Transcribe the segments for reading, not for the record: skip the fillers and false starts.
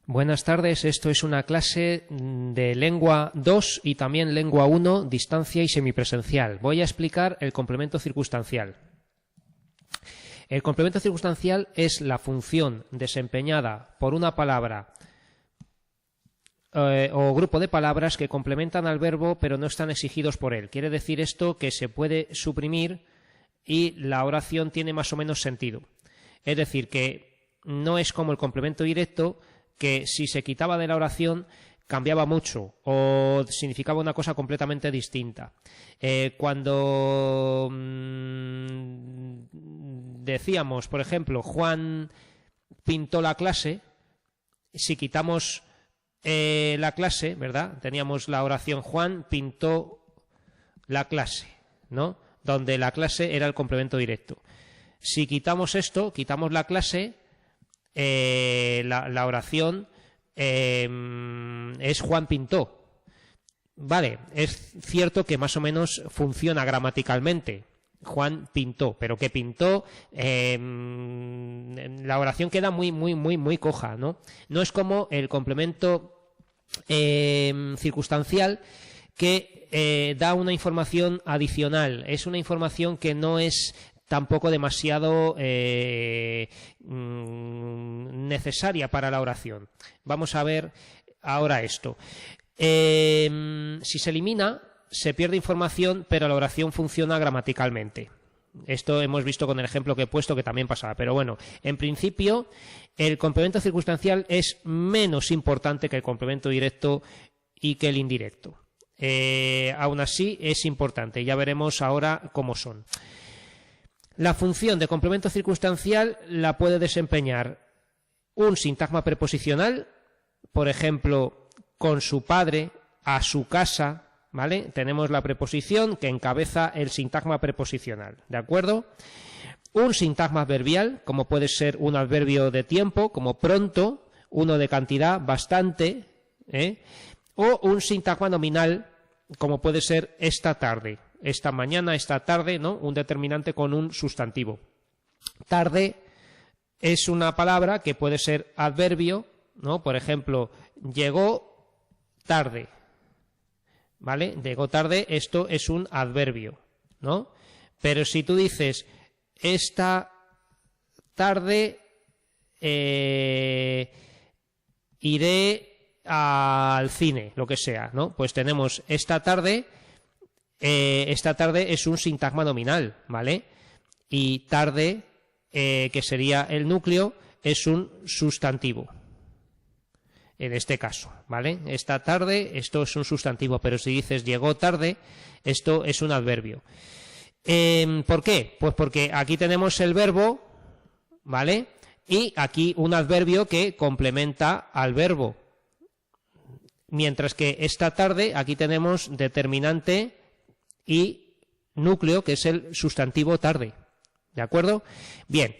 Buenas tardes, esto es una clase de lengua 2 y también lengua 1, distancia y semipresencial. Voy a explicar el complemento circunstancial. El complemento circunstancial es la función desempeñada por una palabra o grupo de palabras que complementan al verbo pero no están exigidos por él. Quiere decir esto que se puede suprimir y la oración tiene más o menos sentido. Es decir, que no es como el complemento directo, que si se quitaba de la oración cambiaba mucho o significaba una cosa completamente distinta. Cuando decíamos, por ejemplo, Juan pintó la clase, si quitamos la clase, ¿verdad? Teníamos la oración Juan pintó la clase, ¿no? Donde la clase era el complemento directo. Si quitamos esto, quitamos la clase, la oración es Juan pintó. Vale, es cierto que más o menos funciona gramaticalmente. Juan pintó, pero que pintó, la oración queda muy coja, ¿no? No es como el complemento circunstancial que da una información adicional. Es una información que no es tampoco demasiado necesaria para la oración. Vamos a ver ahora esto. Si se elimina, se pierde información, pero la oración funciona gramaticalmente. Esto hemos visto con el ejemplo que he puesto, que también pasaba. Pero bueno, en principio, el complemento circunstancial es menos importante que el complemento directo y que el indirecto. Aún así, es importante. Ya veremos ahora cómo son. La función de complemento circunstancial la puede desempeñar un sintagma preposicional, por ejemplo, con su padre, a su casa, ¿vale? Tenemos la preposición que encabeza el sintagma preposicional, ¿de acuerdo? Un sintagma adverbial, como puede ser un adverbio de tiempo, como pronto, uno de cantidad, bastante, o un sintagma nominal, como puede ser esta tarde. Esta mañana, esta tarde, ¿no? Un determinante con un sustantivo. Tarde es una palabra que puede ser adverbio, ¿no? Por ejemplo, llegó tarde, ¿vale? Llegó tarde, esto es un adverbio, ¿no? Pero si tú dices, esta tarde iré al cine, lo que sea, ¿no? Pues tenemos esta tarde es un sintagma nominal, ¿vale? Y tarde, que sería el núcleo, es un sustantivo. En este caso, ¿vale? Esta tarde, esto es un sustantivo, pero si dices llegó tarde, esto es un adverbio. ¿Por qué? Pues porque aquí tenemos el verbo, ¿vale? Y aquí un adverbio que complementa al verbo. Mientras que esta tarde, aquí tenemos determinante y núcleo, que es el sustantivo tarde. ¿De acuerdo? Bien.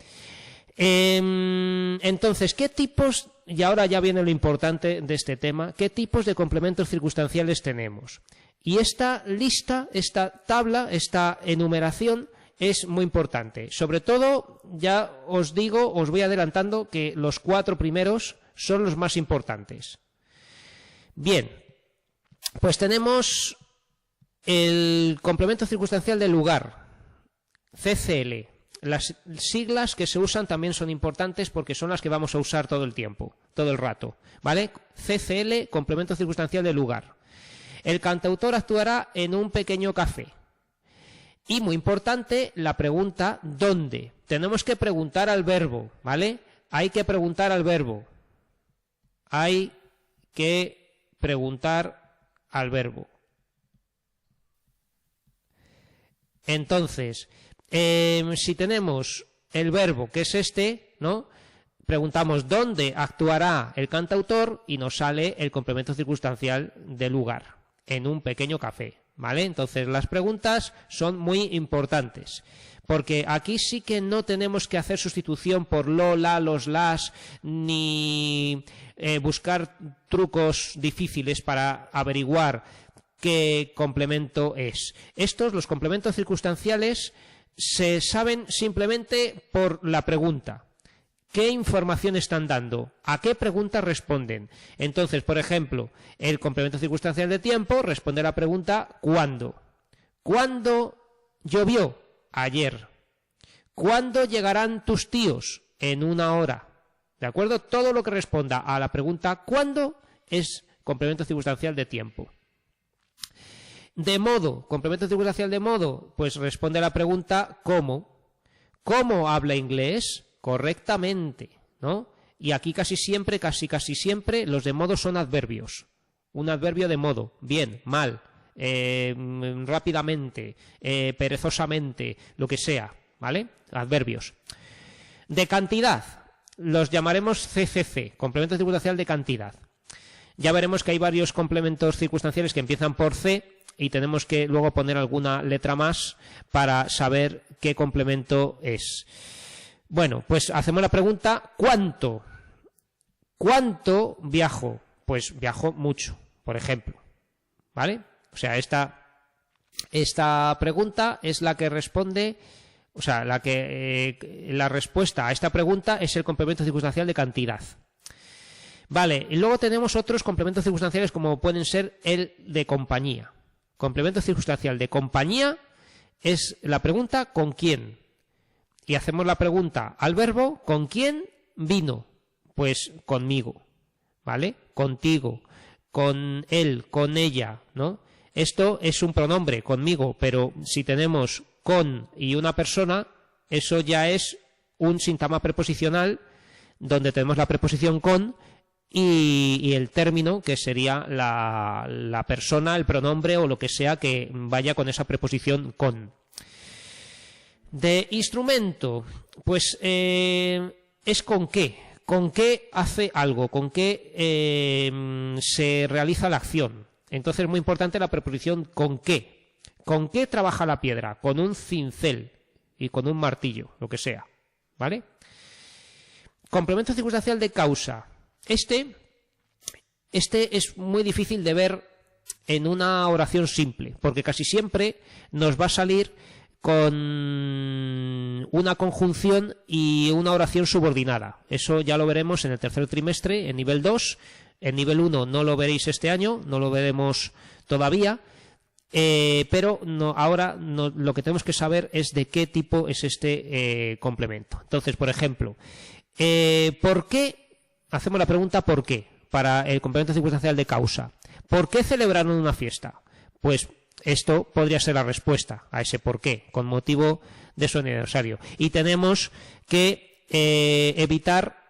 Entonces, ¿qué tipos, y ahora ya viene lo importante de este tema, qué tipos de complementos circunstanciales tenemos? Y esta lista, esta tabla, esta enumeración es muy importante. Sobre todo, ya os digo, os voy adelantando que los 4 primeros son los más importantes. Bien, pues tenemos el complemento circunstancial del lugar, CCL. Las siglas que se usan también son importantes porque son las que vamos a usar todo el tiempo, todo el rato, ¿vale? CCL, complemento circunstancial del lugar. El cantautor actuará en un pequeño café. Y muy importante, la pregunta ¿dónde? Tenemos que preguntar al verbo, ¿vale? Hay que preguntar al verbo. Hay que preguntar al verbo. Entonces, si tenemos el verbo, que es este, ¿no? Preguntamos dónde actuará el cantautor y nos sale el complemento circunstancial del lugar, en un pequeño café, ¿vale? Entonces, las preguntas son muy importantes, porque aquí sí que no tenemos que hacer sustitución por lo, la, los, las, ni buscar trucos difíciles para averiguar qué complemento es. Los complementos circunstanciales, se saben simplemente por la pregunta. ¿Qué información están dando? ¿A qué preguntas responden? Entonces, por ejemplo, el complemento circunstancial de tiempo responde a la pregunta ¿cuándo? ¿Cuándo llovió? Ayer. ¿Cuándo llegarán tus tíos? En 1 hora. ¿De acuerdo? Todo lo que responda a la pregunta ¿cuándo? Es complemento circunstancial de tiempo. De modo, complemento circunstancial de modo, pues responde a la pregunta ¿cómo? ¿Cómo habla inglés? Correctamente, ¿no? Y aquí casi siempre, casi siempre, los de modo son adverbios. Un adverbio de modo, bien, mal, rápidamente, perezosamente, lo que sea, ¿vale? Adverbios. De cantidad, los llamaremos CCC, complemento circunstancial de cantidad. Ya veremos que hay varios complementos circunstanciales que empiezan por C y tenemos que luego poner alguna letra más para saber qué complemento es. Bueno, pues hacemos la pregunta ¿cuánto? ¿Cuánto viajo? Pues viajo mucho, por ejemplo. ¿Vale? O sea, esta pregunta es la que responde, o sea, la respuesta a esta pregunta es el complemento circunstancial de cantidad. Vale, y luego tenemos otros complementos circunstanciales como pueden ser el de compañía. Complemento circunstancial de compañía es la pregunta ¿con quién? Y hacemos la pregunta al verbo ¿con quién vino? Pues conmigo, ¿vale? Contigo, con él, con ella, ¿no? Esto es un pronombre, conmigo, pero si tenemos con y una persona, eso ya es un sintagma preposicional donde tenemos la preposición con y el término que sería la persona, el pronombre o lo que sea que vaya con esa preposición con. De instrumento, pues es con qué hace algo, con qué se realiza la acción. Entonces es muy importante la preposición con qué. ¿Con qué trabaja la piedra? Con un cincel y con un martillo, lo que sea, ¿vale? Complemento circunstancial de causa. Este es muy difícil de ver en una oración simple, porque casi siempre nos va a salir con una conjunción y una oración subordinada. Eso ya lo veremos en el tercer trimestre, en nivel 2. En nivel 1 no lo veréis este año, no lo veremos todavía, pero ahora lo que tenemos que saber es de qué tipo es este complemento. Entonces, por ejemplo, ¿por qué? Hacemos la pregunta ¿por qué? Para el complemento circunstancial de causa. ¿Por qué celebraron una fiesta? Pues esto podría ser la respuesta a ese por qué, con motivo de su aniversario. Y tenemos que evitar,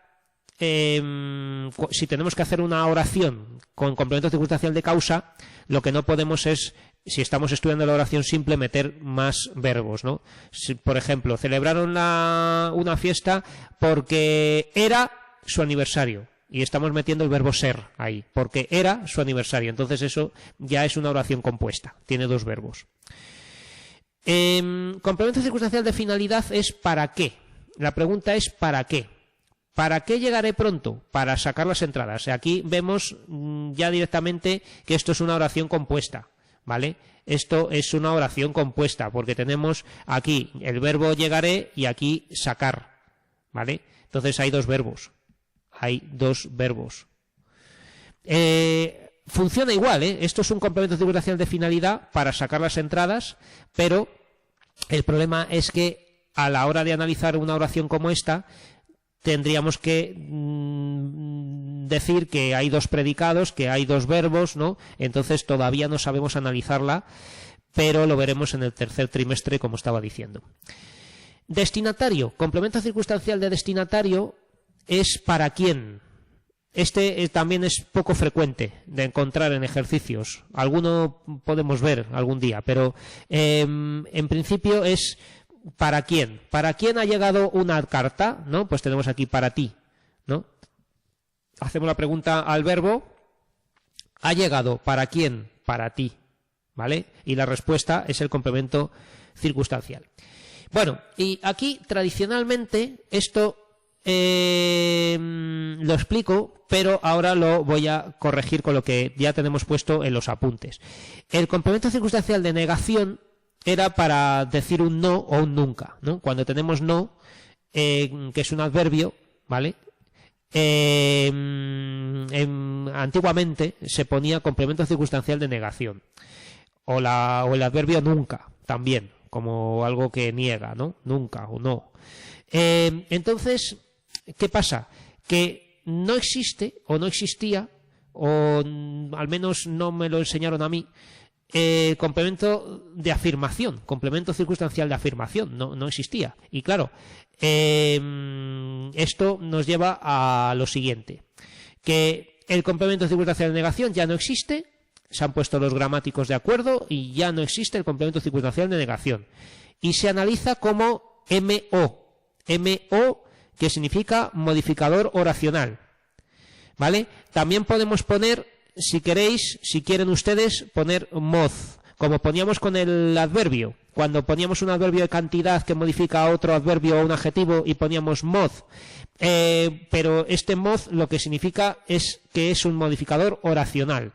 si tenemos que hacer una oración con complemento circunstancial de causa, lo que no podemos es, si estamos estudiando la oración simple, meter más verbos, ¿no? Si, por ejemplo, celebraron una fiesta porque era su aniversario. Y estamos metiendo el verbo ser ahí, porque era su aniversario. Entonces eso ya es una oración compuesta, tiene 2 verbos. Complemento circunstancial de finalidad es ¿para qué? La pregunta es ¿para qué? ¿Para qué llegaré pronto? Para sacar las entradas. Aquí vemos ya directamente que esto es una oración compuesta, ¿vale? Esto es una oración compuesta, porque tenemos aquí el verbo llegaré y aquí sacar, ¿vale? Entonces hay 2 verbos. Hay 2 verbos. Funciona igual, ¿eh? Esto es un complemento circunstancial de finalidad para sacar las entradas, pero el problema es que a la hora de analizar una oración como esta, tendríamos que decir que hay 2 predicados, que hay 2 verbos, ¿no? Entonces todavía no sabemos analizarla, pero lo veremos en el tercer trimestre, como estaba diciendo. Destinatario. Complemento circunstancial de destinatario es ¿para quién? Este también es poco frecuente de encontrar en ejercicios. Alguno podemos ver algún día, pero en principio es ¿para quién? ¿Para quién ha llegado una carta? ¿No? Pues tenemos aquí para ti, ¿no? Hacemos la pregunta al verbo. ¿Ha llegado? ¿Para quién? Para ti, ¿vale? Y la respuesta es el complemento circunstancial. Bueno, y aquí tradicionalmente esto lo explico, pero ahora lo voy a corregir con lo que ya tenemos puesto en los apuntes. El complemento circunstancial de negación era para decir un no o un nunca, ¿no? Cuando tenemos no, que es un adverbio, ¿vale? Antiguamente se ponía complemento circunstancial de negación o el adverbio nunca también, como algo que niega, ¿no? Nunca o no. Entonces, ¿qué pasa? Que no existe o no existía, o al menos no me lo enseñaron a mí, complemento de afirmación, complemento circunstancial de afirmación, no existía. Y claro, esto nos lleva a lo siguiente, que el complemento circunstancial de negación ya no existe, se han puesto los gramáticos de acuerdo y ya no existe el complemento circunstancial de negación. Y se analiza como MO, que significa modificador oracional, ¿vale? También podemos poner, si queréis, si quieren ustedes, poner mod, como poníamos con el adverbio. Cuando poníamos un adverbio de cantidad que modifica a otro adverbio o un adjetivo y poníamos mod. Pero este mod lo que significa es que es un modificador oracional,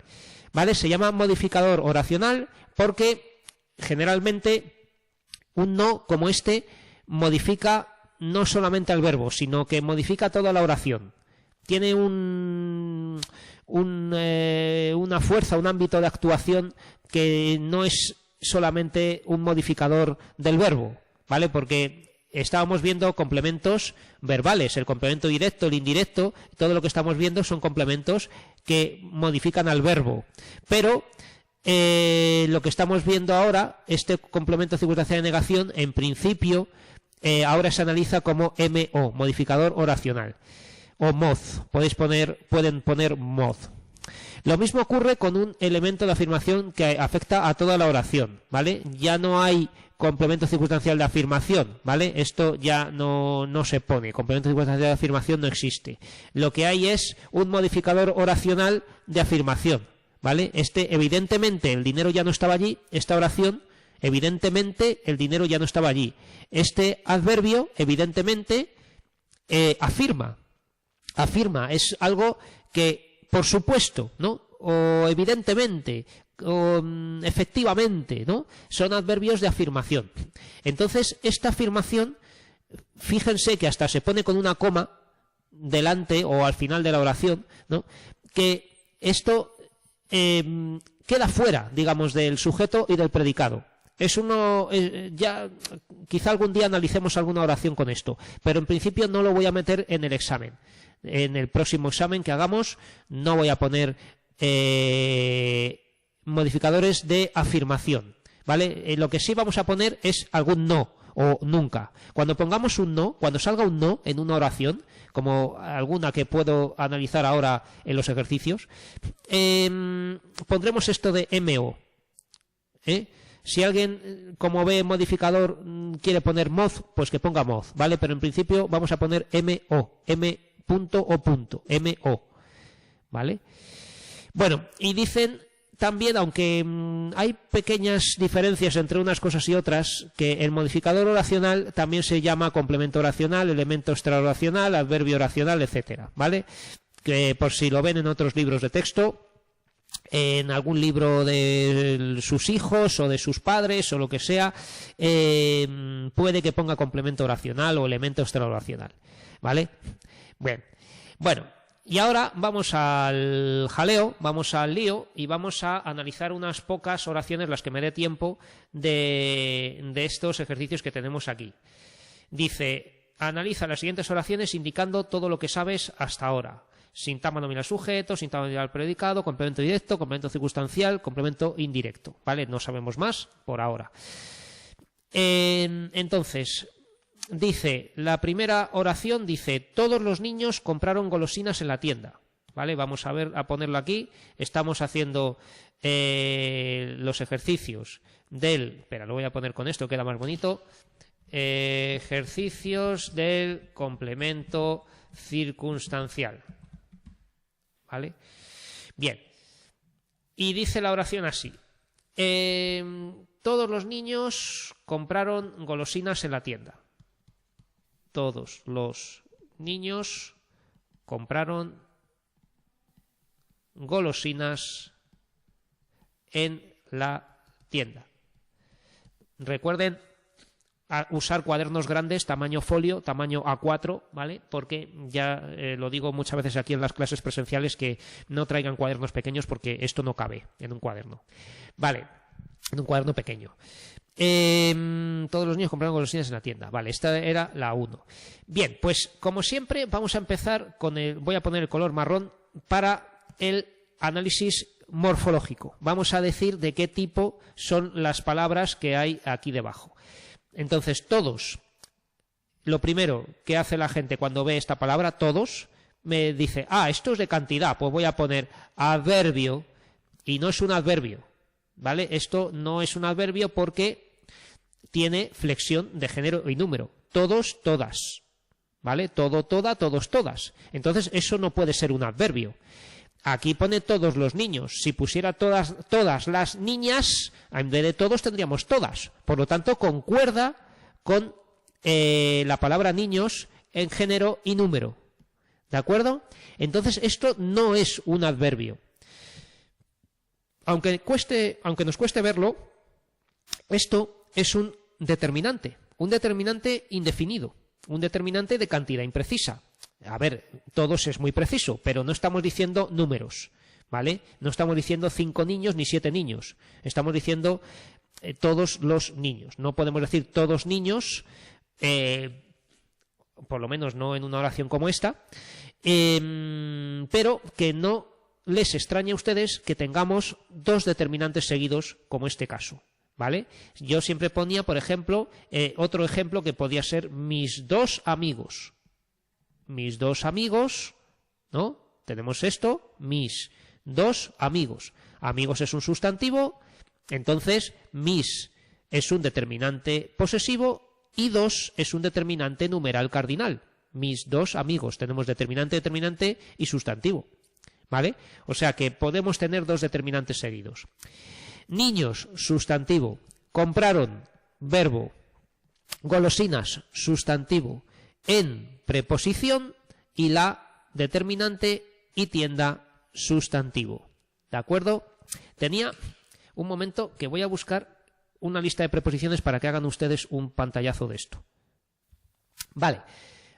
¿vale? Se llama modificador oracional porque generalmente un no como este modifica no solamente al verbo, sino que modifica toda la oración. Tiene una fuerza, un ámbito de actuación que no es solamente un modificador del verbo, ¿vale? Porque estábamos viendo complementos verbales, el complemento directo, el indirecto, todo lo que estamos viendo son complementos que modifican al verbo. Pero lo que estamos viendo ahora, este complemento circunstancial de negación, en principio, ahora se analiza como MO, modificador oracional. O mod, pueden poner mod. Lo mismo ocurre con un elemento de afirmación que afecta a toda la oración, ¿vale? Ya no hay complemento circunstancial de afirmación, ¿vale? Esto ya no se pone, complemento circunstancial de afirmación no existe. Lo que hay es un modificador oracional de afirmación, ¿vale? Evidentemente, el dinero ya no estaba allí, esta oración, evidentemente, el dinero ya no estaba allí. Este adverbio, evidentemente, afirma, es algo que, por supuesto, ¿no? O evidentemente, o efectivamente, ¿no? Son adverbios de afirmación. Entonces, esta afirmación, fíjense que hasta se pone con una coma delante o al final de la oración, ¿no? Que esto queda fuera, digamos, del sujeto y del predicado. Ya quizá algún día analicemos alguna oración con esto, pero en principio no lo voy a meter en el examen. En el próximo examen que hagamos no voy a poner modificadores de afirmación, ¿vale? Lo que sí vamos a poner es algún no o nunca. Cuando pongamos un no, cuando salga un no en una oración, como alguna que puedo analizar ahora en los ejercicios, pondremos esto de MO. Si alguien, como ve modificador, quiere poner mod, pues que ponga mod, ¿vale? Pero en principio vamos a poner MO, MO, ¿vale? Bueno, y dicen también, aunque hay pequeñas diferencias entre unas cosas y otras, que el modificador oracional también se llama complemento oracional, elemento extraoracional, adverbio oracional, etcétera, ¿vale? Que por si lo ven en otros libros de texto, en algún libro de sus hijos o de sus padres o lo que sea, puede que ponga complemento oracional o elemento extraoracional, ¿vale? Bien, bueno, y ahora vamos al jaleo, vamos al lío y vamos a analizar unas pocas oraciones, las que me dé tiempo, de estos ejercicios que tenemos aquí. Dice, analiza las siguientes oraciones indicando todo lo que sabes hasta ahora. Sintagma nominal sujeto, sintagma nominal predicado, complemento directo, complemento circunstancial, complemento indirecto, ¿vale? No sabemos más por ahora. Entonces, dice, la primera oración dice, todos los niños compraron golosinas en la tienda, ¿vale? Vamos a ponerlo aquí. Estamos haciendo los ejercicios espera, lo voy a poner con esto, queda más bonito. Ejercicios del complemento circunstancial, ¿vale? Bien. Y dice la oración así. Todos los niños compraron golosinas en la tienda. Todos los niños compraron golosinas en la tienda. Recuerden usar cuadernos grandes, tamaño folio, tamaño A4, ¿vale? Porque ya lo digo muchas veces aquí en las clases presenciales que no traigan cuadernos pequeños porque esto no cabe en un cuaderno. Vale, en un cuaderno pequeño. Todos los niños compraron golosinas en la tienda. Vale, esta era la 1. Bien, pues como siempre vamos a empezar con voy a poner el color marrón para el análisis morfológico. Vamos a decir de qué tipo son las palabras que hay aquí debajo. Entonces, todos, lo primero que hace la gente cuando ve esta palabra, todos, me dice, esto es de cantidad, pues voy a poner adverbio, y no es un adverbio, ¿vale? Esto no es un adverbio porque tiene flexión de género y número. Todos, todas, ¿vale? Todo, toda, todos, todas. Entonces, eso no puede ser un adverbio. Aquí pone todos los niños. Si pusiera todas las niñas, en vez de todos tendríamos todas. Por lo tanto, concuerda con la palabra niños en género y número. ¿De acuerdo? Entonces, esto no es un adverbio. Aunque nos cueste verlo, esto es un determinante indefinido, un determinante de cantidad imprecisa. A ver, todos es muy preciso, pero no estamos diciendo números, ¿vale? No estamos diciendo 5 niños ni 7 niños. Estamos diciendo todos los niños. No podemos decir todos niños, por lo menos no en una oración como esta, pero que no les extrañe a ustedes que tengamos dos determinantes seguidos, como este caso, ¿vale? Yo siempre ponía, por ejemplo, otro ejemplo que podía ser mis dos amigos. Mis dos amigos, ¿no? Tenemos esto, mis dos amigos. Amigos es un sustantivo, entonces mis es un determinante posesivo y dos es un determinante numeral cardinal. Mis dos amigos. Tenemos determinante, determinante y sustantivo, ¿vale? O sea que podemos tener dos determinantes seguidos. Niños, sustantivo. Compraron, verbo. Golosinas, sustantivo. En preposición y la determinante y tienda sustantivo. ¿De acuerdo? Tenía un momento que voy a buscar una lista de preposiciones para que hagan ustedes un pantallazo de esto. Vale,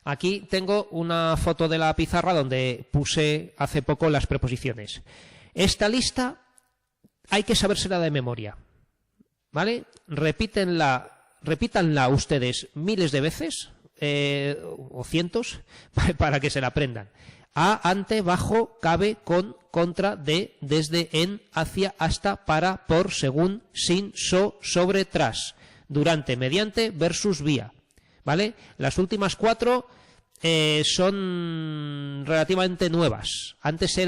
aquí tengo una foto de la pizarra donde puse hace poco las preposiciones. Esta lista hay que sabérsela de memoria, ¿vale? Repítanla ustedes miles de veces, o cientos, para que se la aprendan. A, ante, bajo, cabe, con, contra, de, desde, en, hacia, hasta, para, por, según, sin, sobre, tras, durante, mediante, versus, vía. ¿Vale? Las últimas 4 son relativamente nuevas. Antes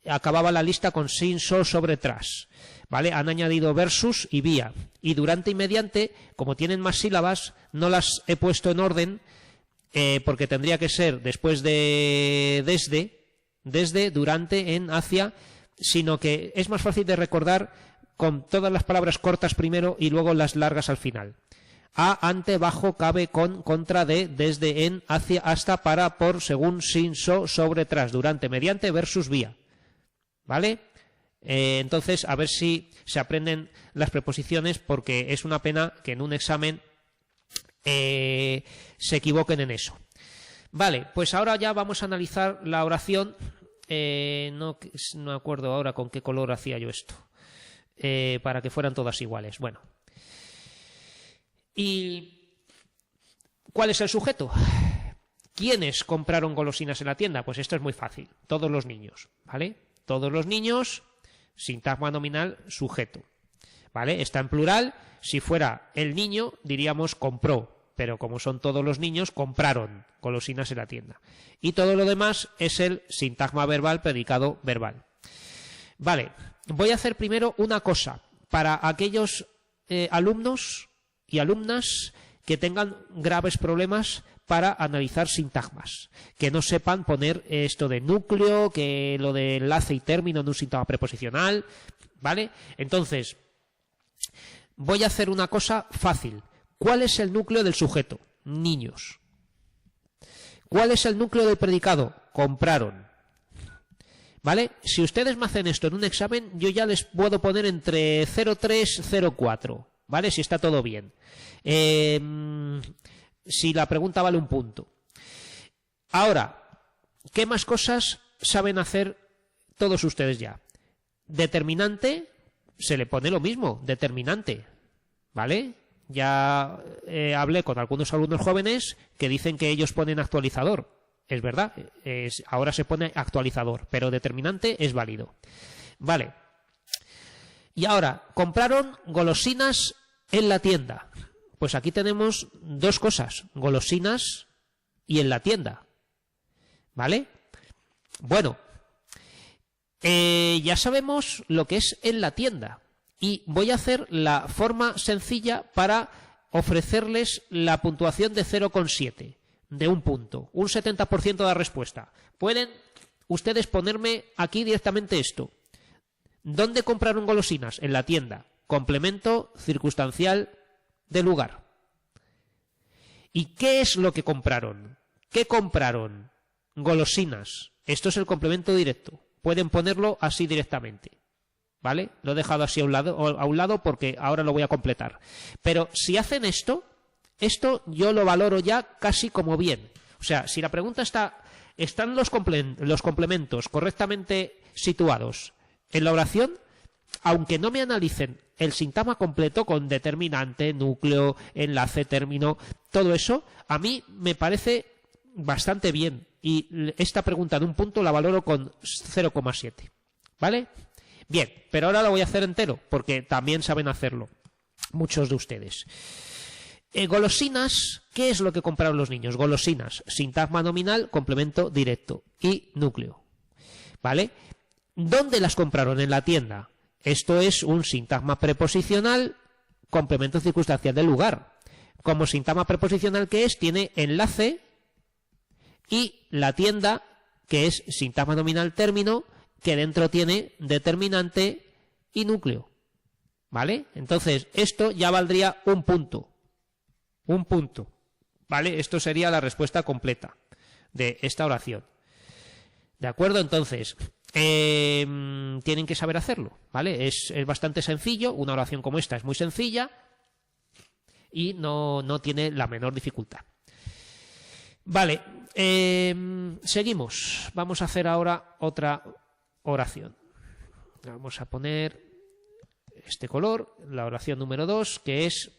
acababa la lista con sin, sobre, tras. ¿Vale? Han añadido versus y vía. Y durante y mediante, como tienen más sílabas, no las he puesto en orden, porque tendría que ser después de desde, durante, en, hacia, sino que es más fácil de recordar con todas las palabras cortas primero y luego las largas al final. A, ante, bajo, cabe, con, contra, de, desde, en, hacia, hasta, para, por, según, sin, sobre, tras, durante, mediante, versus, vía. ¿Vale? Entonces, a ver si se aprenden las preposiciones, porque es una pena que en un examen se equivoquen en eso. Vale, pues ahora ya vamos a analizar la oración. No me acuerdo ahora con qué color hacía yo esto, para que fueran todas iguales. Bueno. ¿Y cuál es el sujeto? ¿Quiénes compraron golosinas en la tienda? Pues esto es muy fácil. Todos los niños, ¿vale? Todos los niños, sintagma nominal, sujeto. ¿Vale? Está en plural. Si fuera el niño, diríamos compró. Pero como son todos los niños, compraron golosinas en la tienda. Y todo lo demás es el sintagma verbal, predicado verbal. Vale. Voy a hacer primero una cosa. Para aquellos alumnos y alumnas que tengan graves problemas para analizar sintagmas, que no sepan poner esto de núcleo, que lo de enlace y término en un sintagma preposicional, ¿vale? Entonces, voy a hacer una cosa fácil. ¿Cuál es el núcleo del sujeto? Niños. ¿Cuál es el núcleo del predicado? Compraron. ¿Vale? Si ustedes me hacen esto en un examen, yo ya les puedo poner entre 0,3 y 0,4. ¿vale? Si está todo bien. Si la pregunta vale un punto. Ahora, ¿qué más cosas saben hacer todos ustedes ya? Determinante, se le pone lo mismo, determinante, ¿vale? Ya hablé con algunos alumnos jóvenes que dicen que ellos ponen actualizador. Es verdad, ahora se pone actualizador, pero determinante es válido. Vale. Y ahora, compraron golosinas en la tienda. Pues aquí tenemos dos cosas, golosinas y en la tienda. ¿Vale? Bueno, ya sabemos lo que es en la tienda. Y voy a hacer la forma sencilla para ofrecerles la puntuación de 0,7, de un punto, un 70% de la respuesta. Pueden ustedes ponerme aquí directamente esto. ¿Dónde compraron golosinas? En la tienda. Complemento circunstancial de lugar. ¿Y qué es lo que compraron? ¿Qué compraron? Golosinas. Esto es el complemento directo. Pueden ponerlo así directamente. ¿Vale? Lo he dejado así a un lado porque ahora lo voy a completar. Pero si hacen esto yo lo valoro ya casi como bien. O sea, si la pregunta ¿están los complementos correctamente situados en la oración? Aunque no me analicen el sintagma completo con determinante, núcleo, enlace, término, todo eso, a mí me parece bastante bien. Y esta pregunta de un punto la valoro con 0,7. ¿Vale? Bien, pero ahora lo voy a hacer entero, porque también saben hacerlo muchos de ustedes. Golosinas, ¿qué es lo que compraron los niños? Golosinas, sintagma nominal, complemento directo y núcleo. ¿Vale? ¿Dónde las compraron? En la tienda. Esto es un sintagma preposicional, complemento circunstancial del lugar. Como sintagma preposicional que es, tiene enlace y la tienda, que es sintagma nominal término, que dentro tiene determinante y núcleo. ¿Vale? Entonces, esto ya valdría un punto. Un punto. ¿Vale? Esto sería la respuesta completa de esta oración. ¿De acuerdo? Entonces, tienen que saber hacerlo. ¿Vale? Es bastante sencillo. Una oración como esta es muy sencilla y no tiene la menor dificultad. Vale. Seguimos. Vamos a hacer ahora otra oración. Vamos a poner este color, la oración número 2, que es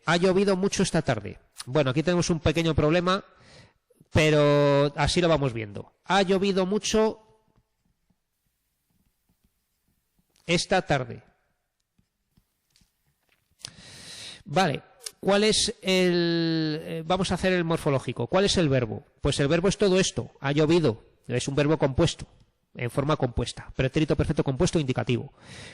ha llovido mucho esta tarde. Bueno, aquí tenemos un pequeño problema, pero así lo vamos viendo. Ha llovido mucho esta tarde. Vale, ¿cuál es vamos a hacer el morfológico. ¿Cuál es el verbo? Pues el verbo es todo esto, ha llovido. Es un verbo compuesto, en forma compuesta. Pretérito perfecto compuesto indicativo.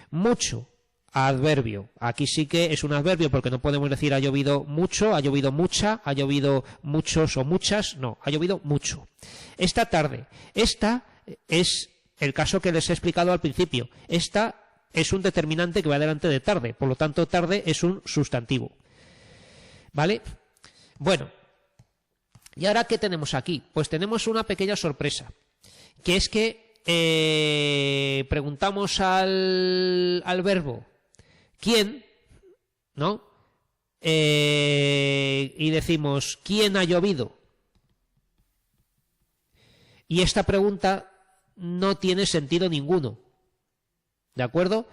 Mucho, adverbio. Aquí sí que es un adverbio porque no podemos decir ha llovido mucho, ha llovido mucha, ha llovido muchos o muchas. No, ha llovido mucho. Esta tarde. Esta es el caso que les he explicado al principio. Esta es un determinante que va delante de tarde. Por lo tanto, tarde es un sustantivo. ¿Vale? Bueno. ¿Y ahora qué tenemos aquí? Pues tenemos una pequeña sorpresa, que es que preguntamos al verbo ¿quién? ¿No? Y decimos ¿quién ha llovido? Y esta pregunta no tiene sentido ninguno. ¿De acuerdo?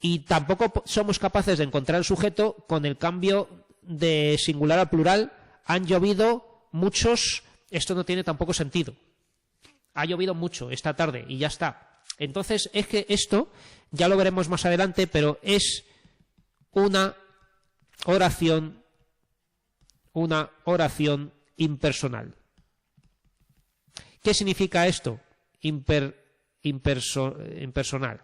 Y tampoco somos capaces de encontrar el sujeto con el cambio de singular a plural. Han llovido muchos, esto no tiene tampoco sentido. Ha llovido mucho esta tarde y ya está. Entonces es que esto, ya lo veremos más adelante, pero es una oración impersonal. ¿Qué significa esto? Impersonal.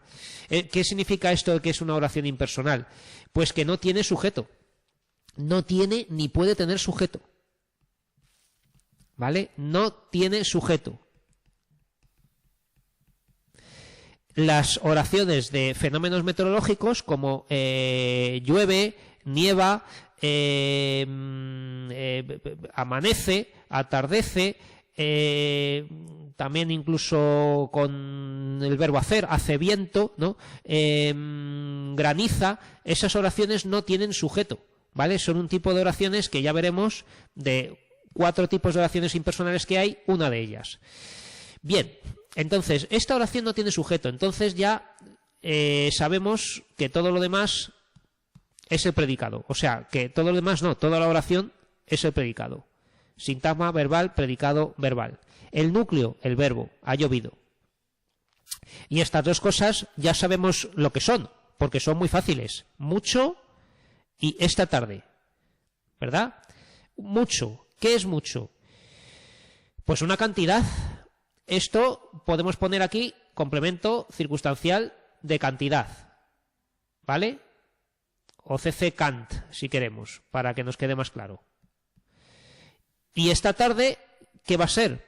¿Qué significa esto de que es una oración impersonal? Pues que no tiene sujeto. No tiene ni puede tener sujeto. ¿Vale? No tiene sujeto. Las oraciones de fenómenos meteorológicos como llueve, nieva, amanece, atardece, también incluso con el verbo hacer, hace viento, ¿no? Graniza, esas oraciones no tienen sujeto, ¿vale? Son un tipo de oraciones que ya veremos de 4 tipos de oraciones impersonales que hay, una de ellas. Bien, entonces, esta oración no tiene sujeto, entonces ya sabemos que todo lo demás es el predicado. O sea, que todo lo demás no, toda la oración es el predicado. Sintagma verbal, predicado verbal. El núcleo, el verbo, ha llovido. Y estas dos cosas ya sabemos lo que son, porque son muy fáciles. Mucho y esta tarde. ¿Verdad? Mucho. ¿Qué es mucho? Pues una cantidad. Esto podemos poner aquí complemento circunstancial de cantidad. ¿Vale? O CC Cant, si queremos, para que nos quede más claro. Y esta tarde, ¿qué va a ser?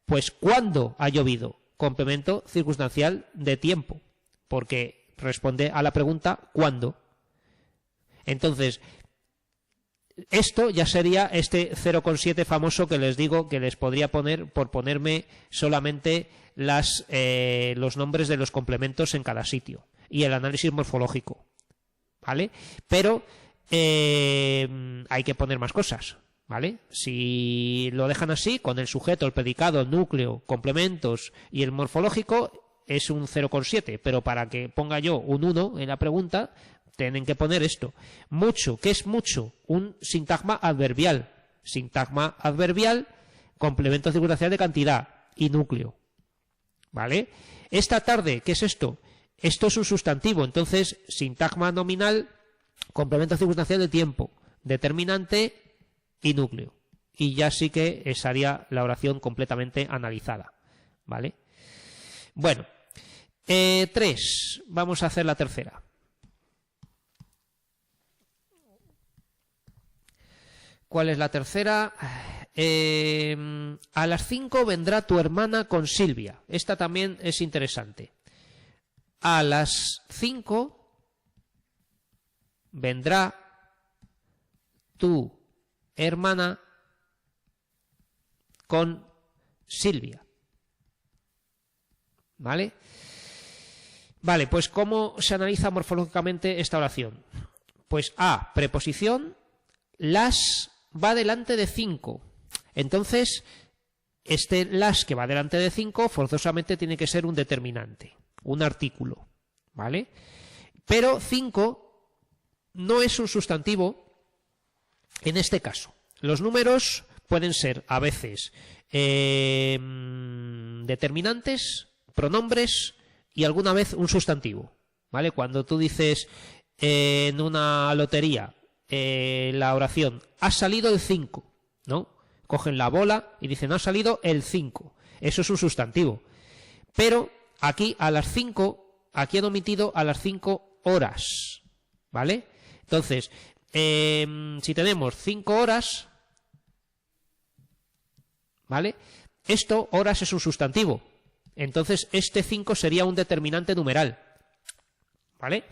Pues ¿cuándo ha llovido? Complemento circunstancial de tiempo, porque responde a la pregunta ¿cuándo? Entonces, esto ya sería este 0,7 famoso que les digo que les podría poner por ponerme solamente los nombres de los complementos en cada sitio y el análisis morfológico, ¿vale? Pero hay que poner más cosas, ¿vale? Si lo dejan así, con el sujeto, el predicado, el núcleo, complementos y el morfológico, es un 0,7, pero para que ponga yo un 1 en la pregunta, tienen que poner esto. Mucho, ¿qué es mucho? Un sintagma adverbial. Sintagma adverbial, complemento circunstancial de cantidad y núcleo, ¿vale? Esta tarde, ¿qué es esto? Esto es un sustantivo, entonces sintagma nominal, complemento circunstancial de tiempo, determinante y núcleo. Y ya sí que estaría la oración completamente analizada, ¿vale? Bueno, 3. Vamos a hacer la tercera. ¿Cuál es la tercera? A las 5 vendrá tu hermana con Silvia. Esta también es interesante. A las 5 vendrá tu hermana con Silvia. ¿Vale? Vale, pues ¿cómo se analiza morfológicamente esta oración? Pues A, preposición, las va delante de 5. Entonces, este las que va delante de 5 forzosamente tiene que ser un determinante, un artículo, ¿vale? Pero 5 no es un sustantivo en este caso. Los números pueden ser a veces determinantes, pronombres y alguna vez un sustantivo, ¿vale? Cuando tú dices en una lotería la oración ha salido el 5, ¿no? Cogen la bola y dicen ha salido el 5. Eso es un sustantivo. Pero aquí a las 5, aquí han omitido a las 5 horas, ¿vale? Entonces, si tenemos 5 horas, ¿vale? Esto, horas, es un sustantivo. Entonces, este 5 sería un determinante numeral, ¿vale?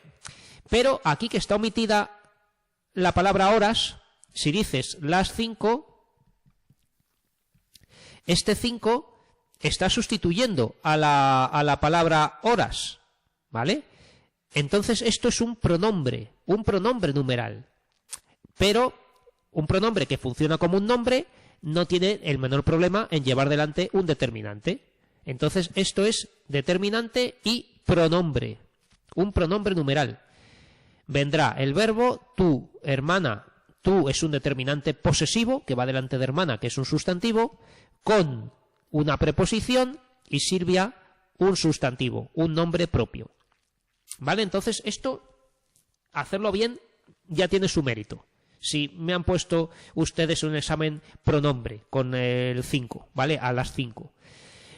Pero aquí que está omitida la palabra horas, si dices las 5, este 5 está sustituyendo a la palabra horas, ¿vale? Entonces esto es un pronombre numeral. Pero un pronombre que funciona como un nombre no tiene el menor problema en llevar delante un determinante. Entonces esto es determinante y pronombre, un pronombre numeral. Vendrá el verbo tu hermana, tú es un determinante posesivo que va delante de hermana, que es un sustantivo, con una preposición, y Silvia un sustantivo, un nombre propio. ¿Vale? Entonces esto, hacerlo bien, ya tiene su mérito. Si me han puesto ustedes un examen pronombre con el 5, ¿vale? A las 5.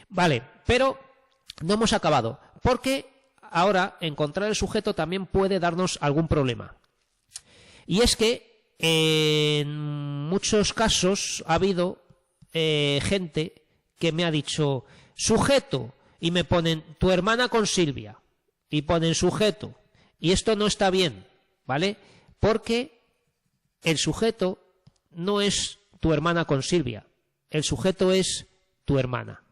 Vale, pero no hemos acabado, porque ahora encontrar el sujeto también puede darnos algún problema. Y es que en muchos casos ha habido gente que me ha dicho sujeto y me ponen tu hermana con Silvia y ponen sujeto. Y esto no está bien, ¿vale? Porque el sujeto no es tu hermana con Silvia, el sujeto es tu hermana.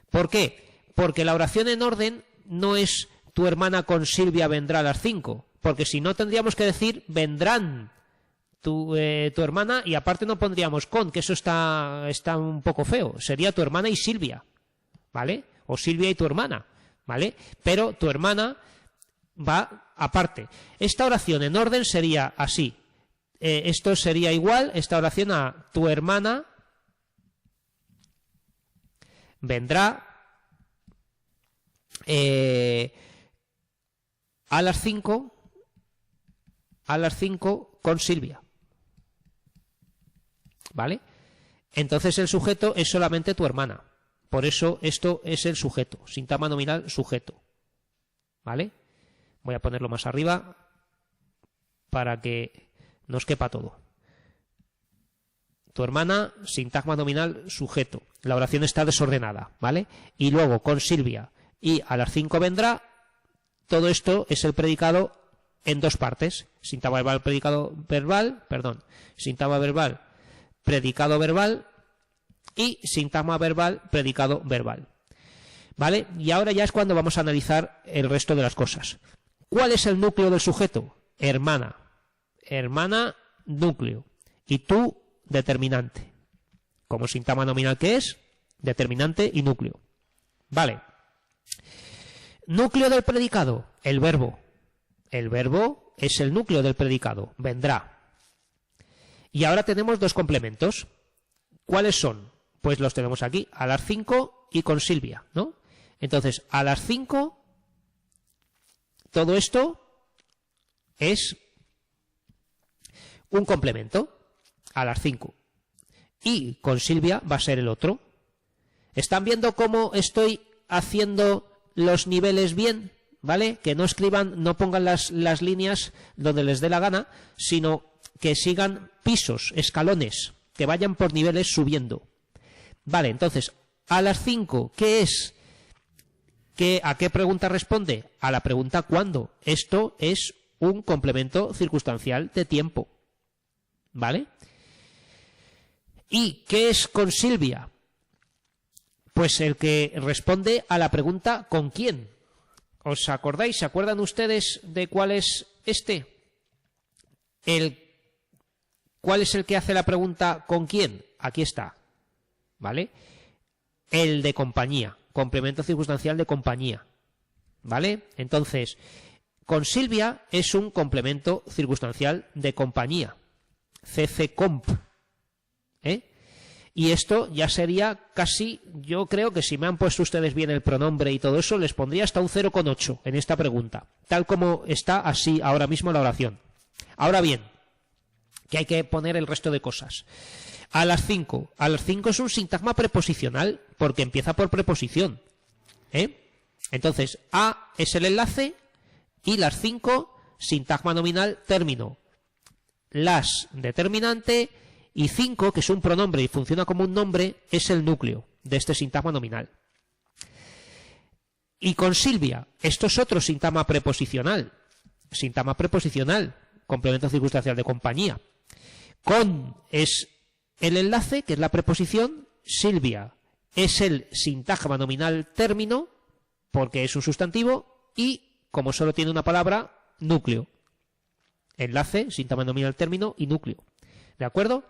¿Por qué? Porque la oración en orden no es tu hermana con Silvia vendrá a las 5, porque si no tendríamos que decir vendrán tu hermana y aparte no pondríamos con, que eso está un poco feo. Sería tu hermana y Silvia, ¿vale? O Silvia y tu hermana, ¿vale? Pero tu hermana va aparte. Esta oración en orden sería así. Esto sería igual, esta oración a tu hermana vendrá a las 5 con Silvia, ¿vale? Entonces el sujeto es solamente tu hermana. Por eso esto es el sujeto, sintagma nominal sujeto, ¿vale? Voy a ponerlo más arriba para que nos quepa todo. Tu hermana, sintagma nominal sujeto. La oración está desordenada, ¿vale? Y luego con Silvia y a las 5 vendrá. Todo esto es el predicado en dos partes. Sintagma verbal, predicado verbal, sintagma verbal, predicado verbal y sintagma verbal, predicado verbal. ¿Vale? Y ahora ya es cuando vamos a analizar el resto de las cosas. ¿Cuál es el núcleo del sujeto? Hermana. Hermana, núcleo. Y tú, determinante. Como sintagma nominal que es, determinante y núcleo. Vale. Núcleo del predicado, el verbo. El verbo es el núcleo del predicado, vendrá. Y ahora tenemos dos complementos. ¿Cuáles son? Pues los tenemos aquí, a las 5 y con Silvia, ¿no? Entonces, a las 5, todo esto es un complemento, a las 5. Y con Silvia va a ser el otro. ¿Están viendo cómo estoy haciendo los niveles bien? ¿Vale? Que no escriban, no pongan las líneas donde les dé la gana, sino que sigan pisos, escalones, que vayan por niveles subiendo. Vale, entonces, a las 5, ¿qué es? ¿A qué pregunta responde? A la pregunta ¿cuándo? Esto es un complemento circunstancial de tiempo. ¿Vale? ¿Y qué es con Silvia? Pues el que responde a la pregunta ¿con quién? ¿Os acordáis? ¿Se acuerdan ustedes de cuál es este? ¿Cuál es el que hace la pregunta ¿con quién? Aquí está. ¿Vale? El de compañía. Complemento circunstancial de compañía. ¿Vale? Entonces, con Silvia es un complemento circunstancial de compañía. CC-comp. Y esto ya sería casi, yo creo que si me han puesto ustedes bien el pronombre y todo eso, les pondría hasta un 0,8 en esta pregunta, tal como está así ahora mismo la oración. Ahora bien, que hay que poner el resto de cosas. A las 5 es un sintagma preposicional, porque empieza por preposición. Entonces, a es el enlace y las 5, sintagma nominal, término. Las, determinante, y 5, que es un pronombre y funciona como un nombre, es el núcleo de este sintagma nominal. Y con Silvia, esto es otro sintagma preposicional. Sintagma preposicional, complemento circunstancial de compañía. Con es el enlace, que es la preposición. Silvia es el sintagma nominal término, porque es un sustantivo. Y, como solo tiene una palabra, núcleo. Enlace, sintagma nominal término y núcleo. ¿De acuerdo?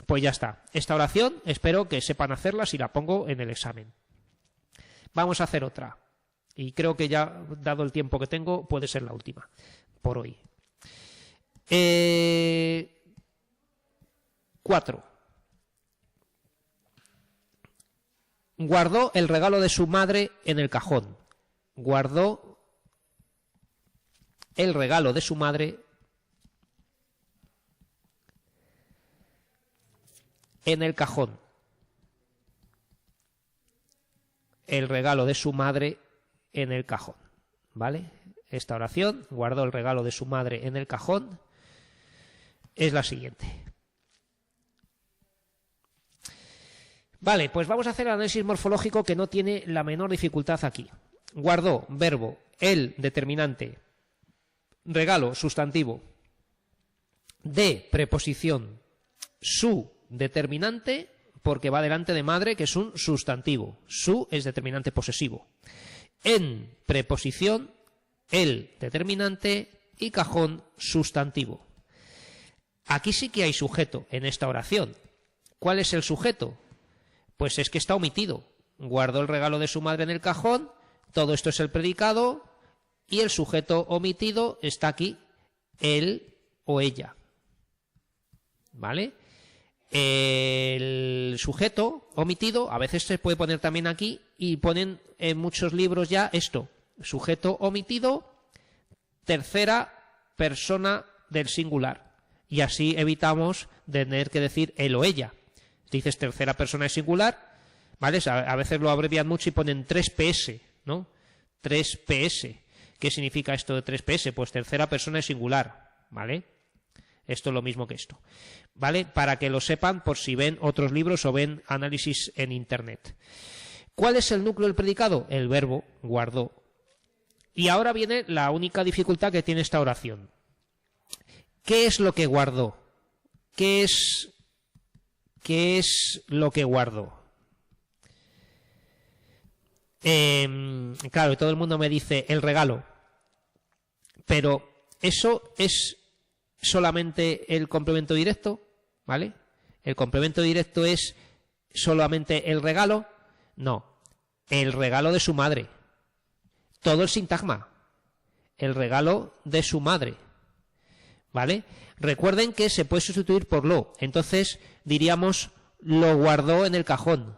Pues ya está. Esta oración espero que sepan hacerla si la pongo en el examen. Vamos a hacer otra. Y creo que ya, dado el tiempo que tengo, puede ser la última por hoy. 4. Guardó el regalo de su madre en el cajón. Guardó el regalo de su madre en el cajón. El regalo de su madre en el cajón. ¿Vale? Esta oración, guardó el regalo de su madre en el cajón, es la siguiente. Vale, pues vamos a hacer el análisis morfológico que no tiene la menor dificultad aquí. Guardó, verbo, el, determinante, regalo, sustantivo, de, preposición, su, determinante, porque va delante de madre, que es un sustantivo. Su es determinante posesivo. En preposición, el determinante y cajón sustantivo. Aquí sí que hay sujeto en esta oración. ¿Cuál es el sujeto? Pues es que está omitido. Guardó el regalo de su madre en el cajón, todo esto es el predicado y el sujeto omitido está aquí, él o ella. ¿Vale? El sujeto omitido, a veces se puede poner también aquí y ponen en muchos libros ya esto, sujeto omitido, tercera persona del singular. Y así evitamos tener que decir él o ella. Dices tercera persona del singular, ¿vale? A veces lo abrevian mucho y ponen 3PS, ¿no? 3PS. ¿Qué significa esto de 3PS? Pues tercera persona del singular, ¿vale? Esto es lo mismo que esto, ¿vale? Para que lo sepan por si ven otros libros o ven análisis en Internet. ¿Cuál es el núcleo del predicado? El verbo guardó. Y ahora viene la única dificultad que tiene esta oración. ¿Qué es lo que guardó? ¿Qué es lo que guardó? Claro, todo el mundo me dice el regalo, pero eso es solamente el complemento directo, ¿vale? ¿El complemento directo es solamente el regalo? No, el regalo de su madre. Todo el sintagma. El regalo de su madre. ¿Vale? Recuerden que se puede sustituir por lo. Entonces diríamos lo guardó en el cajón.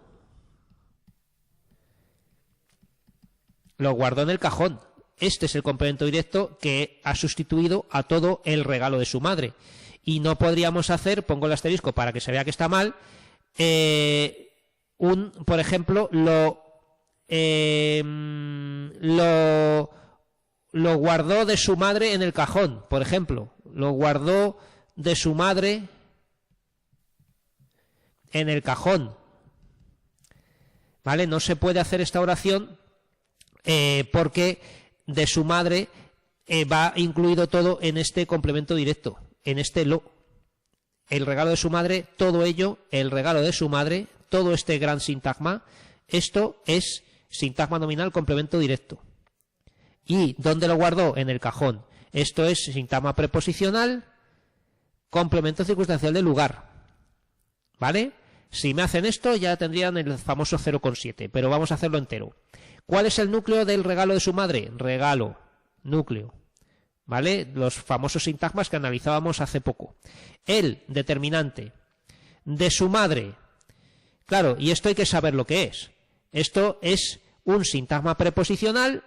Lo guardó en el cajón. Este es el complemento directo que ha sustituido a todo el regalo de su madre. Y no podríamos hacer, pongo el asterisco para que se vea que está mal, por ejemplo, lo guardó de su madre en el cajón, por ejemplo. Lo guardó de su madre en el cajón. ¿Vale? No se puede hacer esta oración porque de su madre va incluido todo en este complemento directo, en este lo. El regalo de su madre, todo ello, el regalo de su madre, todo este gran sintagma, esto es sintagma nominal complemento directo. ¿Y dónde lo guardó? En el cajón. Esto es sintagma preposicional, complemento circunstancial del lugar. ¿Vale? Si me hacen esto ya tendrían el famoso 0,7, pero vamos a hacerlo entero. ¿Cuál es el núcleo del regalo de su madre? Regalo, núcleo. ¿Vale? Los famosos sintagmas que analizábamos hace poco. El determinante de su madre. Claro, y esto hay que saber lo que es. Esto es un sintagma preposicional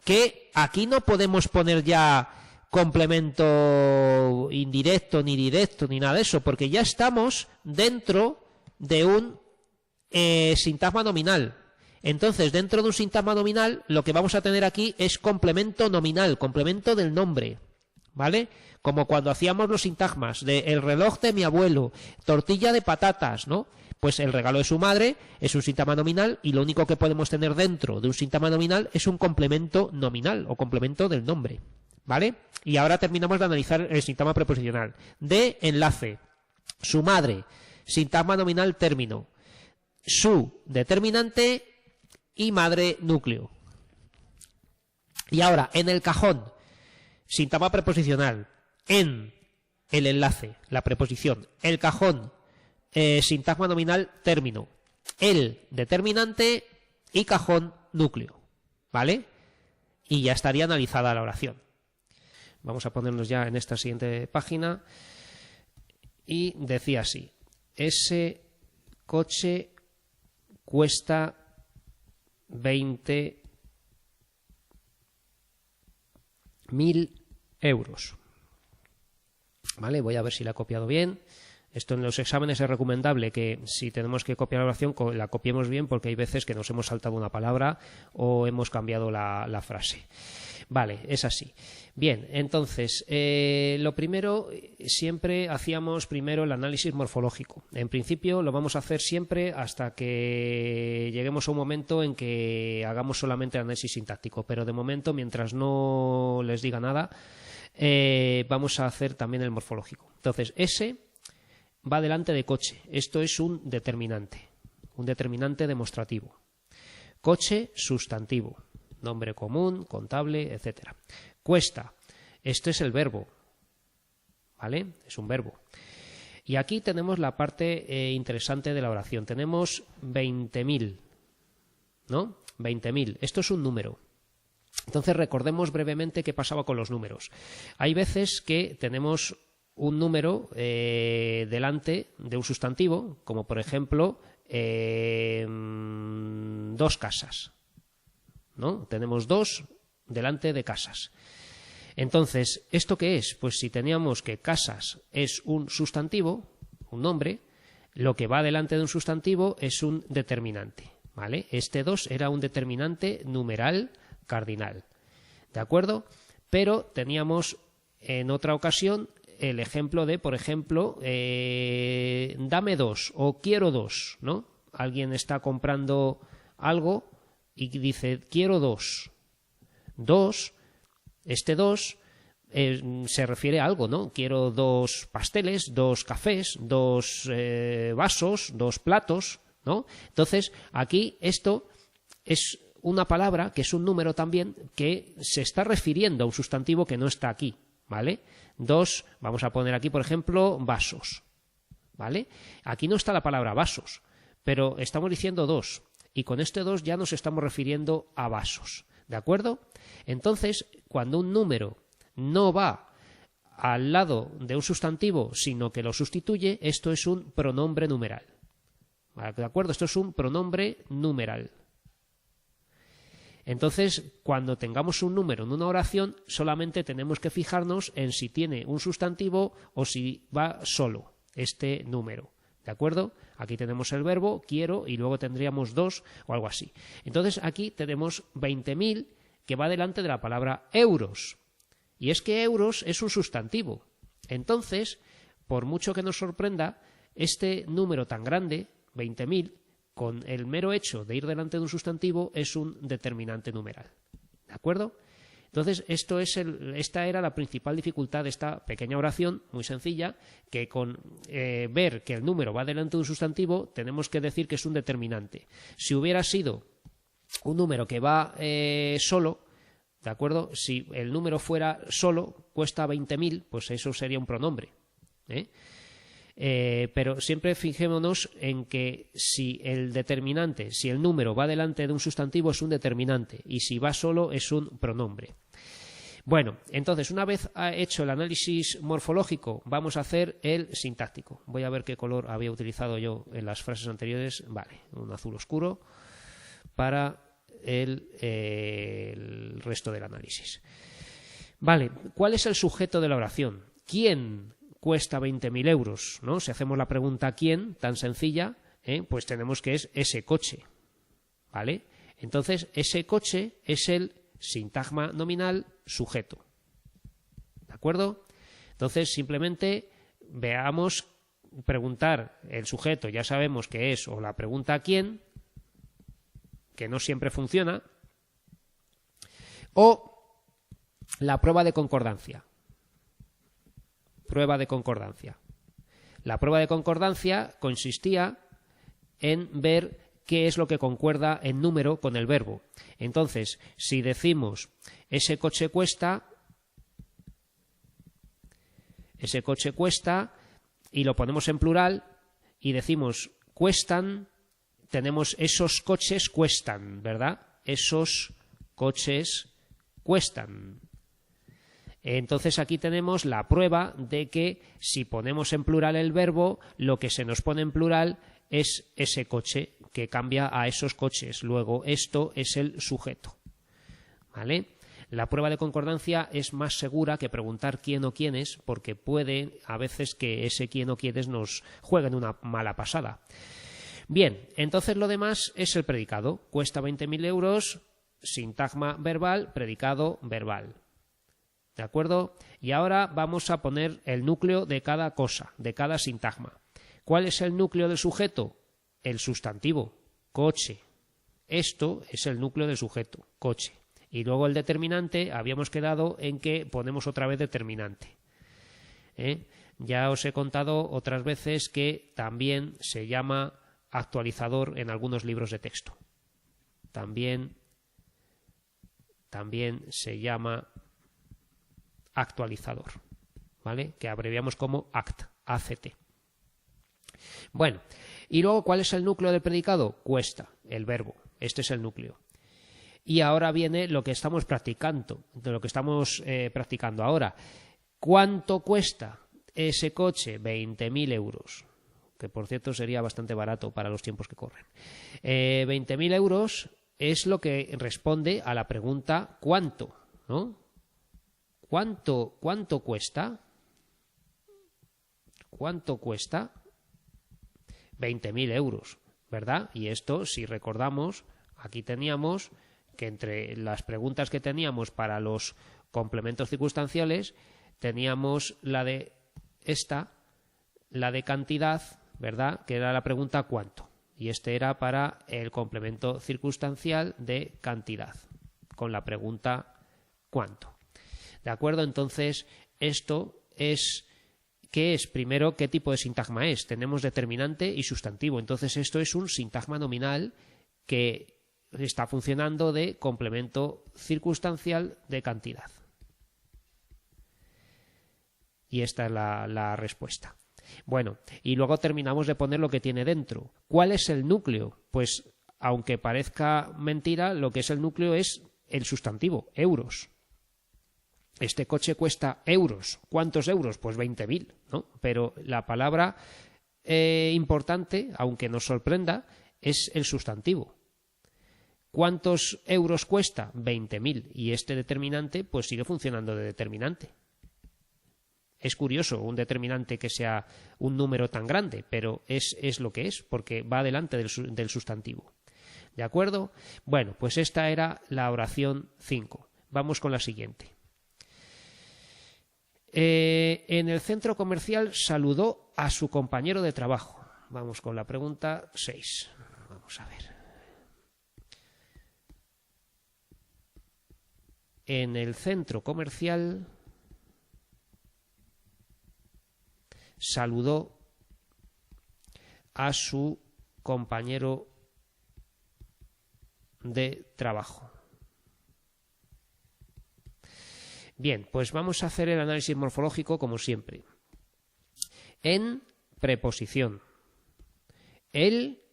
que aquí no podemos poner ya complemento indirecto, ni directo, ni nada de eso, porque ya estamos dentro de un sintagma nominal. Entonces, dentro de un sintagma nominal, lo que vamos a tener aquí es complemento nominal, complemento del nombre, ¿vale? Como cuando hacíamos los sintagmas de el reloj de mi abuelo, tortilla de patatas, ¿no? Pues el regalo de su madre es un sintagma nominal y lo único que podemos tener dentro de un sintagma nominal es un complemento nominal o complemento del nombre, ¿vale? Y ahora terminamos de analizar el sintagma preposicional. De enlace, su madre, sintagma nominal término, su determinante y madre núcleo. Y ahora, en el cajón, sintagma preposicional, en el enlace, la preposición, el cajón, sintagma nominal término, el determinante y cajón núcleo, ¿vale? Y ya estaría analizada la oración. Vamos a ponernos ya en esta siguiente página y decía así: ese coche cuesta 20.000 euros. ¿Vale? Voy a ver si la he copiado bien. Esto en los exámenes es recomendable que si tenemos que copiar la oración la copiemos bien, porque hay veces que nos hemos saltado una palabra o hemos cambiado la frase. Vale, es así. Bien, entonces, lo primero, siempre hacíamos primero el análisis morfológico. En principio lo vamos a hacer siempre hasta que lleguemos a un momento en que hagamos solamente el análisis sintáctico, pero de momento, mientras no les diga nada, vamos a hacer también el morfológico. Entonces, ese va delante de coche. Esto es un determinante demostrativo. Coche, sustantivo, nombre común, contable, etc. Cuesta, esto es el verbo, ¿vale? Es un verbo. Y aquí tenemos la parte interesante de la oración. Tenemos 20.000, ¿no? 20.000. Esto es un número. Entonces recordemos brevemente qué pasaba con los números. Hay veces que tenemos un número delante de un sustantivo, como por ejemplo 2 casas, ¿no? Tenemos 2 delante de casas. Entonces, ¿esto qué es? Pues si teníamos que casas es un sustantivo, un nombre, lo que va delante de un sustantivo es un determinante, ¿vale? Este 2 era un determinante numeral cardinal, ¿de acuerdo? Pero teníamos en otra ocasión el ejemplo de, por ejemplo, dame 2 o quiero 2, ¿no? Alguien está comprando algo y dice quiero 2. 2, este 2 se refiere a algo, ¿no? Quiero 2 pasteles, 2 cafés, 2 vasos, 2 platos, ¿no? Entonces, aquí esto es una palabra, que es un número también, que se está refiriendo a un sustantivo que no está aquí, ¿vale? 2, vamos a poner aquí, por ejemplo, vasos, ¿vale? Aquí no está la palabra vasos, pero estamos diciendo 2, y con este 2 ya nos estamos refiriendo a vasos, ¿de acuerdo? Entonces, cuando un número no va al lado de un sustantivo, sino que lo sustituye, esto es un pronombre numeral, ¿de acuerdo? Esto es un pronombre numeral. Entonces, cuando tengamos un número en una oración, solamente tenemos que fijarnos en si tiene un sustantivo o si va solo este número, ¿de acuerdo? Aquí tenemos el verbo, quiero, y luego tendríamos 2 o algo así. Entonces, aquí tenemos 20.000 que va delante de la palabra euros. Y es que euros es un sustantivo. Entonces, por mucho que nos sorprenda, este número tan grande, 20.000, con el mero hecho de ir delante de un sustantivo, es un determinante numeral. ¿De acuerdo? Entonces, esta era la principal dificultad de esta pequeña oración, muy sencilla, que con ver que el número va delante de un sustantivo, tenemos que decir que es un determinante. Si hubiera sido un número que va solo, ¿de acuerdo? Si el número fuera solo, cuesta 20.000, pues eso sería un pronombre, pero siempre fijémonos en que si el determinante, si el número va delante de un sustantivo es un determinante y si va solo es un pronombre. Bueno, entonces una vez hecho el análisis morfológico vamos a hacer el sintáctico. Voy a ver qué color había utilizado yo en las frases anteriores. Vale, un azul oscuro para el resto del análisis. Vale, ¿cuál es el sujeto de la oración? ¿Quién cuesta 20.000 euros? ¿No? Si hacemos la pregunta ¿quién? Tan sencilla, pues tenemos que es ese coche, ¿vale? Entonces, ese coche es el sintagma nominal sujeto, ¿de acuerdo? Entonces, simplemente veamos, preguntar el sujeto, ya sabemos que es o la pregunta ¿quién?, que no siempre funciona, o la prueba de concordancia. Prueba de concordancia. La prueba de concordancia consistía en ver qué es lo que concuerda en número con el verbo. Entonces, si decimos ese coche cuesta y lo ponemos en plural y decimos cuestan, tenemos esos coches cuestan, ¿verdad? Esos coches cuestan. Entonces aquí tenemos la prueba de que si ponemos en plural el verbo, lo que se nos pone en plural es ese coche, que cambia a esos coches. Luego esto es el sujeto, ¿vale? La prueba de concordancia es más segura que preguntar quién o quiénes, porque puede a veces que ese quién o quiénes nos jueguen una mala pasada. Bien, entonces lo demás es el predicado. Cuesta 20.000 euros, sintagma verbal, predicado verbal. ¿De acuerdo? Y ahora vamos a poner el núcleo de cada cosa, de cada sintagma. ¿Cuál es el núcleo del sujeto? El sustantivo, coche. Esto es el núcleo del sujeto, coche. Y luego el determinante, habíamos quedado en que ponemos otra vez determinante. Ya os he contado otras veces que también se llama actualizador en algunos libros de texto. También se llama actualizador, ¿vale? Que abreviamos como ACT, ACT. Bueno, y luego, ¿cuál es el núcleo del predicado? Cuesta, el verbo. Este es el núcleo. Y ahora viene lo que estamos practicando, ahora. ¿Cuánto cuesta ese coche? 20.000 euros. Que por cierto sería bastante barato para los tiempos que corren. 20.000 euros es lo que responde a la pregunta ¿cuánto? ¿No? ¿Cuánto cuesta? ¿Cuánto cuesta? 20.000 euros, ¿verdad? Y esto, si recordamos, aquí teníamos que entre las preguntas que teníamos para los complementos circunstanciales, teníamos la de cantidad, ¿verdad? Que era la pregunta ¿cuánto? Y este era para el complemento circunstancial de cantidad, con la pregunta ¿cuánto? ¿De acuerdo? Entonces, esto es... ¿Qué es? Primero, ¿qué tipo de sintagma es? Tenemos determinante y sustantivo. Entonces, esto es un sintagma nominal que está funcionando de complemento circunstancial de cantidad. Y esta es la respuesta. Bueno, y luego terminamos de poner lo que tiene dentro. ¿Cuál es el núcleo? Pues, aunque parezca mentira, lo que es el núcleo es el sustantivo, euros. Este coche cuesta euros. ¿Cuántos euros? Pues 20.000, ¿no? Pero la palabra importante, aunque nos sorprenda, es el sustantivo. ¿Cuántos euros cuesta? 20.000. Y este determinante pues sigue funcionando de determinante. Es curioso un determinante que sea un número tan grande, pero es lo que es, porque va delante del sustantivo. ¿De acuerdo? Bueno, pues esta era la oración 5. Vamos con la siguiente. En el centro comercial saludó a su compañero de trabajo. Vamos con la pregunta 6. Vamos a ver. En el centro comercial saludó a su compañero de trabajo. Bien, pues vamos a hacer el análisis morfológico como siempre. En preposición, el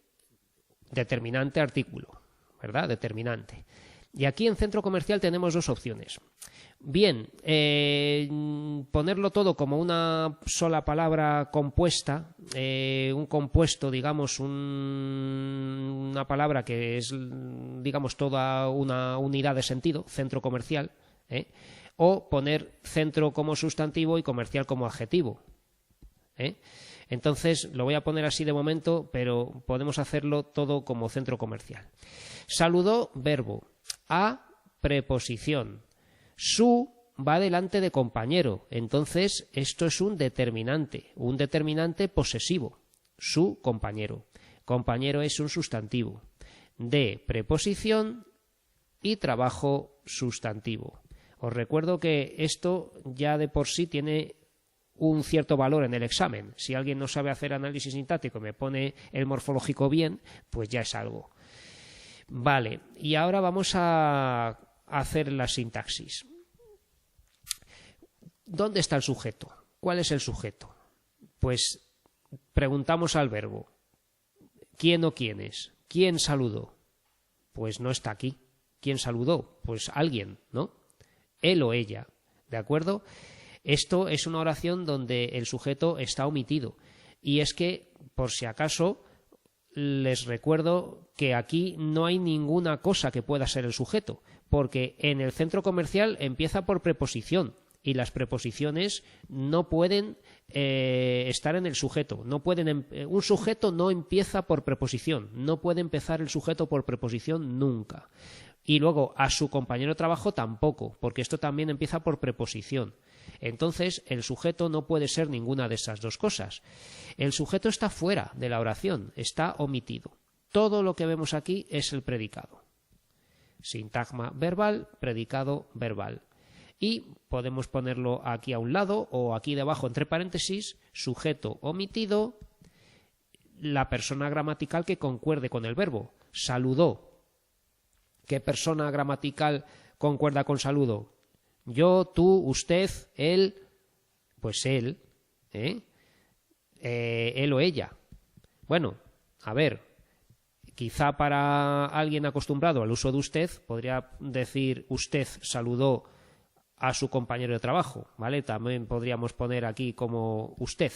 determinante artículo, ¿verdad? Determinante. Y aquí en centro comercial tenemos dos opciones. Bien, ponerlo todo como una sola palabra compuesta, un compuesto, digamos, una palabra que es, digamos, toda una unidad de sentido, centro comercial, o poner centro como sustantivo y comercial como adjetivo. Entonces, lo voy a poner así de momento, pero podemos hacerlo todo como centro comercial. Saludó, verbo. A, preposición. Su va delante de compañero. Entonces, esto es un determinante posesivo. Su compañero. Compañero es un sustantivo. De, preposición y trabajo sustantivo. Os recuerdo que esto ya de por sí tiene un cierto valor en el examen. Si alguien no sabe hacer análisis sintáctico y me pone el morfológico bien, pues ya es algo. Vale, y ahora vamos a hacer la sintaxis. ¿Dónde está el sujeto? ¿Cuál es el sujeto? Pues preguntamos al verbo. ¿Quién o quiénes? ¿Quién saludó? Pues no está aquí. ¿Quién saludó? Pues alguien, ¿no? Él o ella, ¿de acuerdo? Esto es una oración donde el sujeto está omitido. Y es que, por si acaso, les recuerdo que aquí no hay ninguna cosa que pueda ser el sujeto, porque en el centro comercial empieza por preposición y las preposiciones no pueden estar en el sujeto. Un sujeto no empieza por preposición, no puede empezar el sujeto por preposición nunca. Y luego a su compañero de trabajo tampoco, porque esto también empieza por preposición. Entonces, el sujeto no puede ser ninguna de esas dos cosas. El sujeto está fuera de la oración, está omitido. Todo lo que vemos aquí es el predicado. Sintagma verbal, predicado verbal. Y podemos ponerlo aquí a un lado o aquí debajo entre paréntesis, sujeto omitido, la persona gramatical que concuerde con el verbo. Saludó. ¿Qué persona gramatical concuerda con saludo? Yo, tú, usted, él, pues él, él o ella. Bueno, a ver, quizá para alguien acostumbrado al uso de usted, podría decir usted saludó a su compañero de trabajo, ¿vale? También podríamos poner aquí como usted,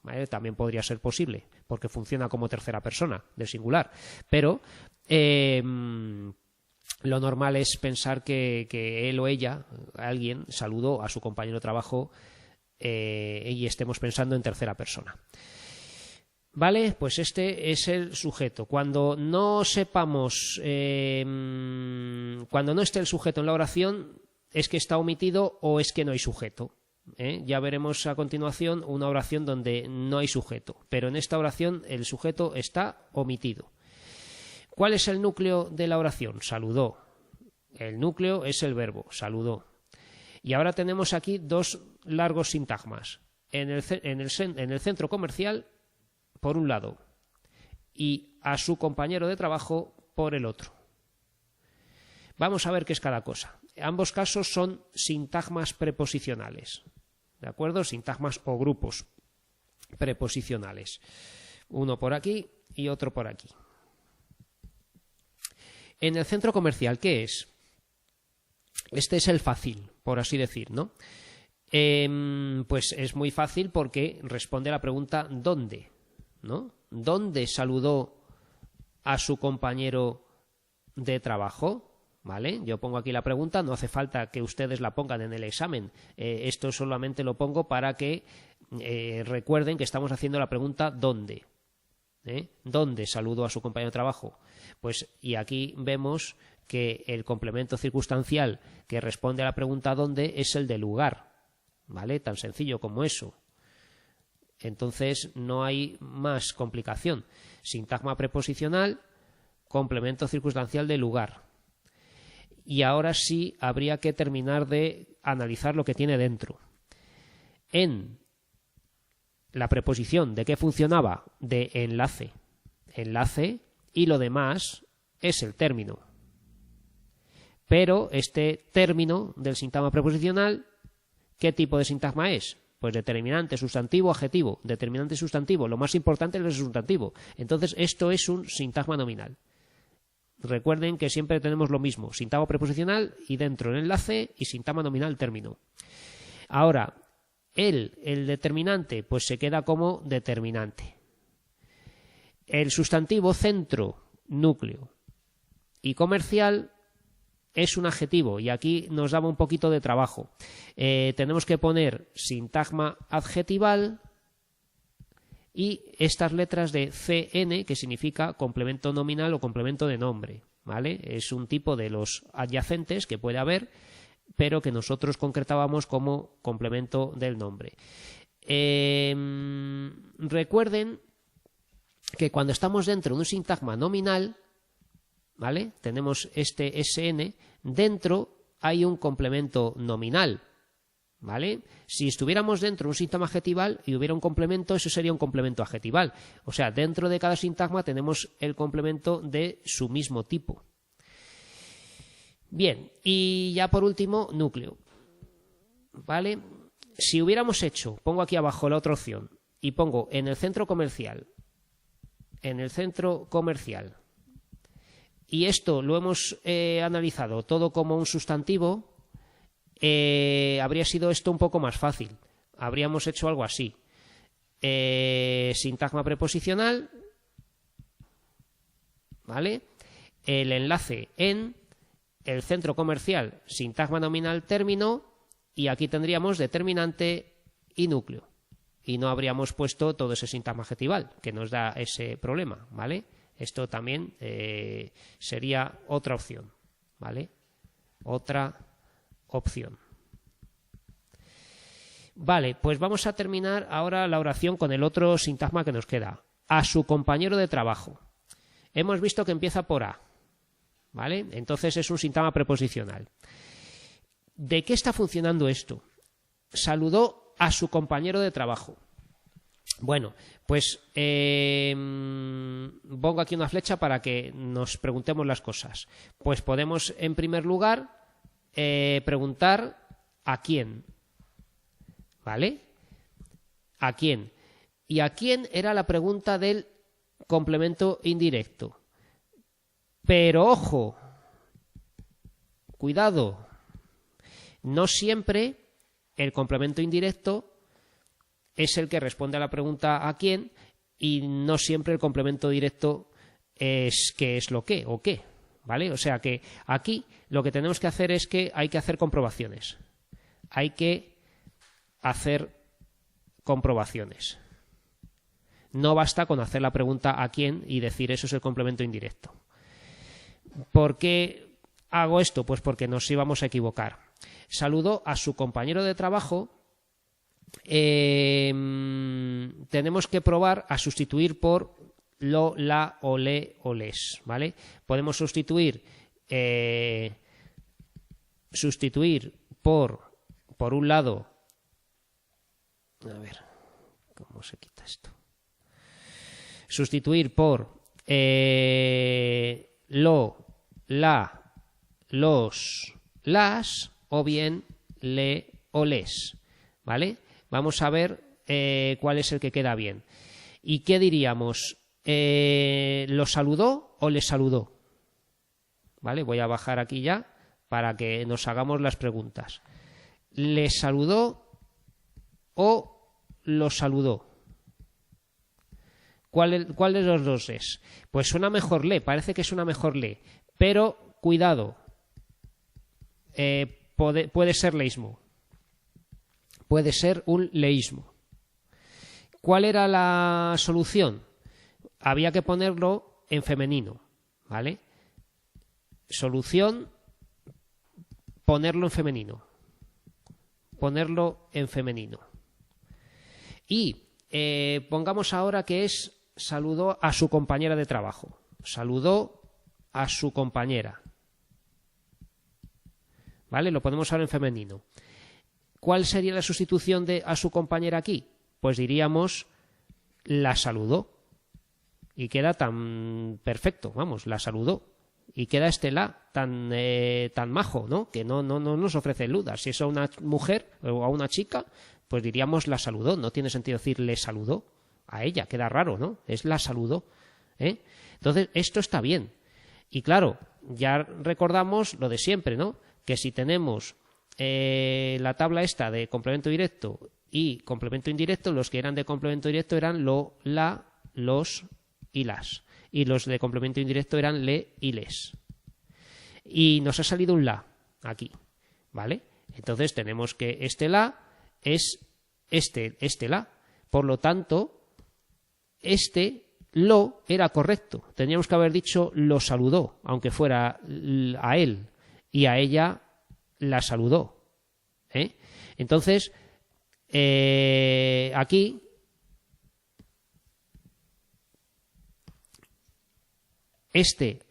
¿vale? También podría ser posible, porque funciona como tercera persona del singular. Pero lo normal es pensar que él o ella, alguien, saludó a su compañero de trabajo y estemos pensando en tercera persona. Vale, pues este es el sujeto. Cuando no sepamos, cuando no esté el sujeto en la oración, es que está omitido o es que no hay sujeto. Ya veremos a continuación una oración donde no hay sujeto, pero en esta oración el sujeto está omitido. ¿Cuál es el núcleo de la oración? Saludó. El núcleo es el verbo, saludó. Y ahora tenemos aquí dos largos sintagmas. En el centro comercial, por un lado, y a su compañero de trabajo por el otro. Vamos a ver qué es cada cosa. Ambos casos son sintagmas preposicionales, ¿de acuerdo? Sintagmas o grupos preposicionales. Uno por aquí y otro por aquí. En el centro comercial, ¿qué es? Este es el fácil, por así decir, ¿no? Pues es muy fácil porque responde a la pregunta ¿dónde? ¿No? ¿Dónde saludó a su compañero de trabajo? ¿Vale? Yo pongo aquí la pregunta, no hace falta que ustedes la pongan en el examen. Esto solamente lo pongo para que recuerden que estamos haciendo la pregunta ¿dónde? ¿Dónde saludó a su compañero de trabajo? Pues y aquí vemos que el complemento circunstancial que responde a la pregunta ¿dónde? Es el de lugar, ¿vale? Tan sencillo como eso. Entonces no hay más complicación. Sintagma preposicional, complemento circunstancial de lugar. Y ahora sí habría que terminar de analizar lo que tiene dentro. En la preposición, ¿de qué funcionaba? De enlace. Enlace y lo demás es el término. Pero este término del sintagma preposicional, ¿qué tipo de sintagma es? Pues determinante, sustantivo, adjetivo. Determinante, sustantivo. Lo más importante es el sustantivo. Entonces esto es un sintagma nominal. Recuerden que siempre tenemos lo mismo, sintagma preposicional y dentro el enlace y sintagma nominal término. Ahora, el determinante, pues se queda como determinante. El sustantivo centro, núcleo y comercial es un adjetivo y aquí nos daba un poquito de trabajo. Tenemos que poner sintagma adjetival y estas letras de CN, que significa complemento nominal o complemento de nombre, ¿vale? Es un tipo de los adyacentes que puede haber, pero que nosotros concretábamos como complemento del nombre. Recuerden que cuando estamos dentro de un sintagma nominal, ¿vale? Tenemos este SN, dentro hay un complemento nominal, ¿vale? Si estuviéramos dentro de un sintagma adjetival y hubiera un complemento, eso sería un complemento adjetival. O sea, dentro de cada sintagma tenemos el complemento de su mismo tipo. Bien, y ya por último, núcleo. ¿Vale? Si hubiéramos hecho, pongo aquí abajo la otra opción, y pongo en el centro comercial, y esto lo hemos analizado todo como un sustantivo, habría sido esto un poco más fácil. Habríamos hecho algo así. Sintagma preposicional, ¿vale? El enlace en el centro comercial, sintagma nominal término, y aquí tendríamos determinante y núcleo. Y no habríamos puesto todo ese sintagma adjetival, que nos da ese problema, ¿vale? Esto también sería otra opción, ¿vale? Otra opción. Vale, pues vamos a terminar ahora la oración con el otro sintagma que nos queda. A su compañero de trabajo. Hemos visto que empieza por A, ¿vale? Entonces es un sintagma preposicional. ¿De qué está funcionando esto? Saludó a su compañero de trabajo. Bueno, pues pongo aquí una flecha para que nos preguntemos las cosas. Pues podemos, en primer lugar, preguntar ¿a quién? ¿Vale? ¿A quién? ¿Y a quién era la pregunta del complemento indirecto? Pero ojo, cuidado, no siempre el complemento indirecto es el que responde a la pregunta ¿a quién? Y no siempre el complemento directo es qué es lo que o qué, ¿vale? O sea que aquí lo que tenemos que hacer es que hay que hacer comprobaciones. Hay que hacer comprobaciones. No basta con hacer la pregunta ¿a quién? Y decir eso es el complemento indirecto. ¿Por qué hago esto? Pues porque nos íbamos a equivocar. Saludó a su compañero de trabajo. Tenemos que probar a sustituir por lo, la, o le o les, ¿vale? Podemos sustituir por un lado, a ver, ¿cómo se quita esto? Sustituir por lo, la, los, las, o bien le o les, ¿vale? Vamos a ver cuál es el que queda bien. ¿Y qué diríamos? ¿Lo saludó o le saludó? ¿Vale? Voy a bajar aquí ya para que nos hagamos las preguntas. ¿Le saludó o lo saludó? ¿Cuál de los dos es? Pues suena mejor le, parece que suena mejor le, pero cuidado, puede ser leísmo. Puede ser un leísmo. ¿Cuál era la solución? Había que ponerlo en femenino, ¿vale? Solución, ponerlo en femenino. Ponerlo en femenino. Y pongamos ahora que es saludó a su compañera de trabajo. Saludó a su compañera. ¿Vale? Lo ponemos ahora en femenino. ¿Cuál sería la sustitución de a su compañera aquí? Pues diríamos la saludó. Y queda tan perfecto, vamos, la saludó. Y queda este la tan majo, ¿no? Que no nos ofrece dudas. Si es a una mujer o a una chica, pues diríamos la saludó. No tiene sentido decir le saludó a ella, queda raro, ¿no? Es la saludó. Entonces, esto está bien. Y claro, ya recordamos lo de siempre, ¿no? Que si tenemos la tabla esta de complemento directo y complemento indirecto, los que eran de complemento directo eran lo, la, los y las. Y los de complemento indirecto eran le y les. Y nos ha salido un la aquí, ¿vale? Entonces tenemos que este la es este la. Por lo tanto, este lo era correcto. Teníamos que haber dicho lo saludó, aunque fuera a él, y a ella la saludó. Entonces, aquí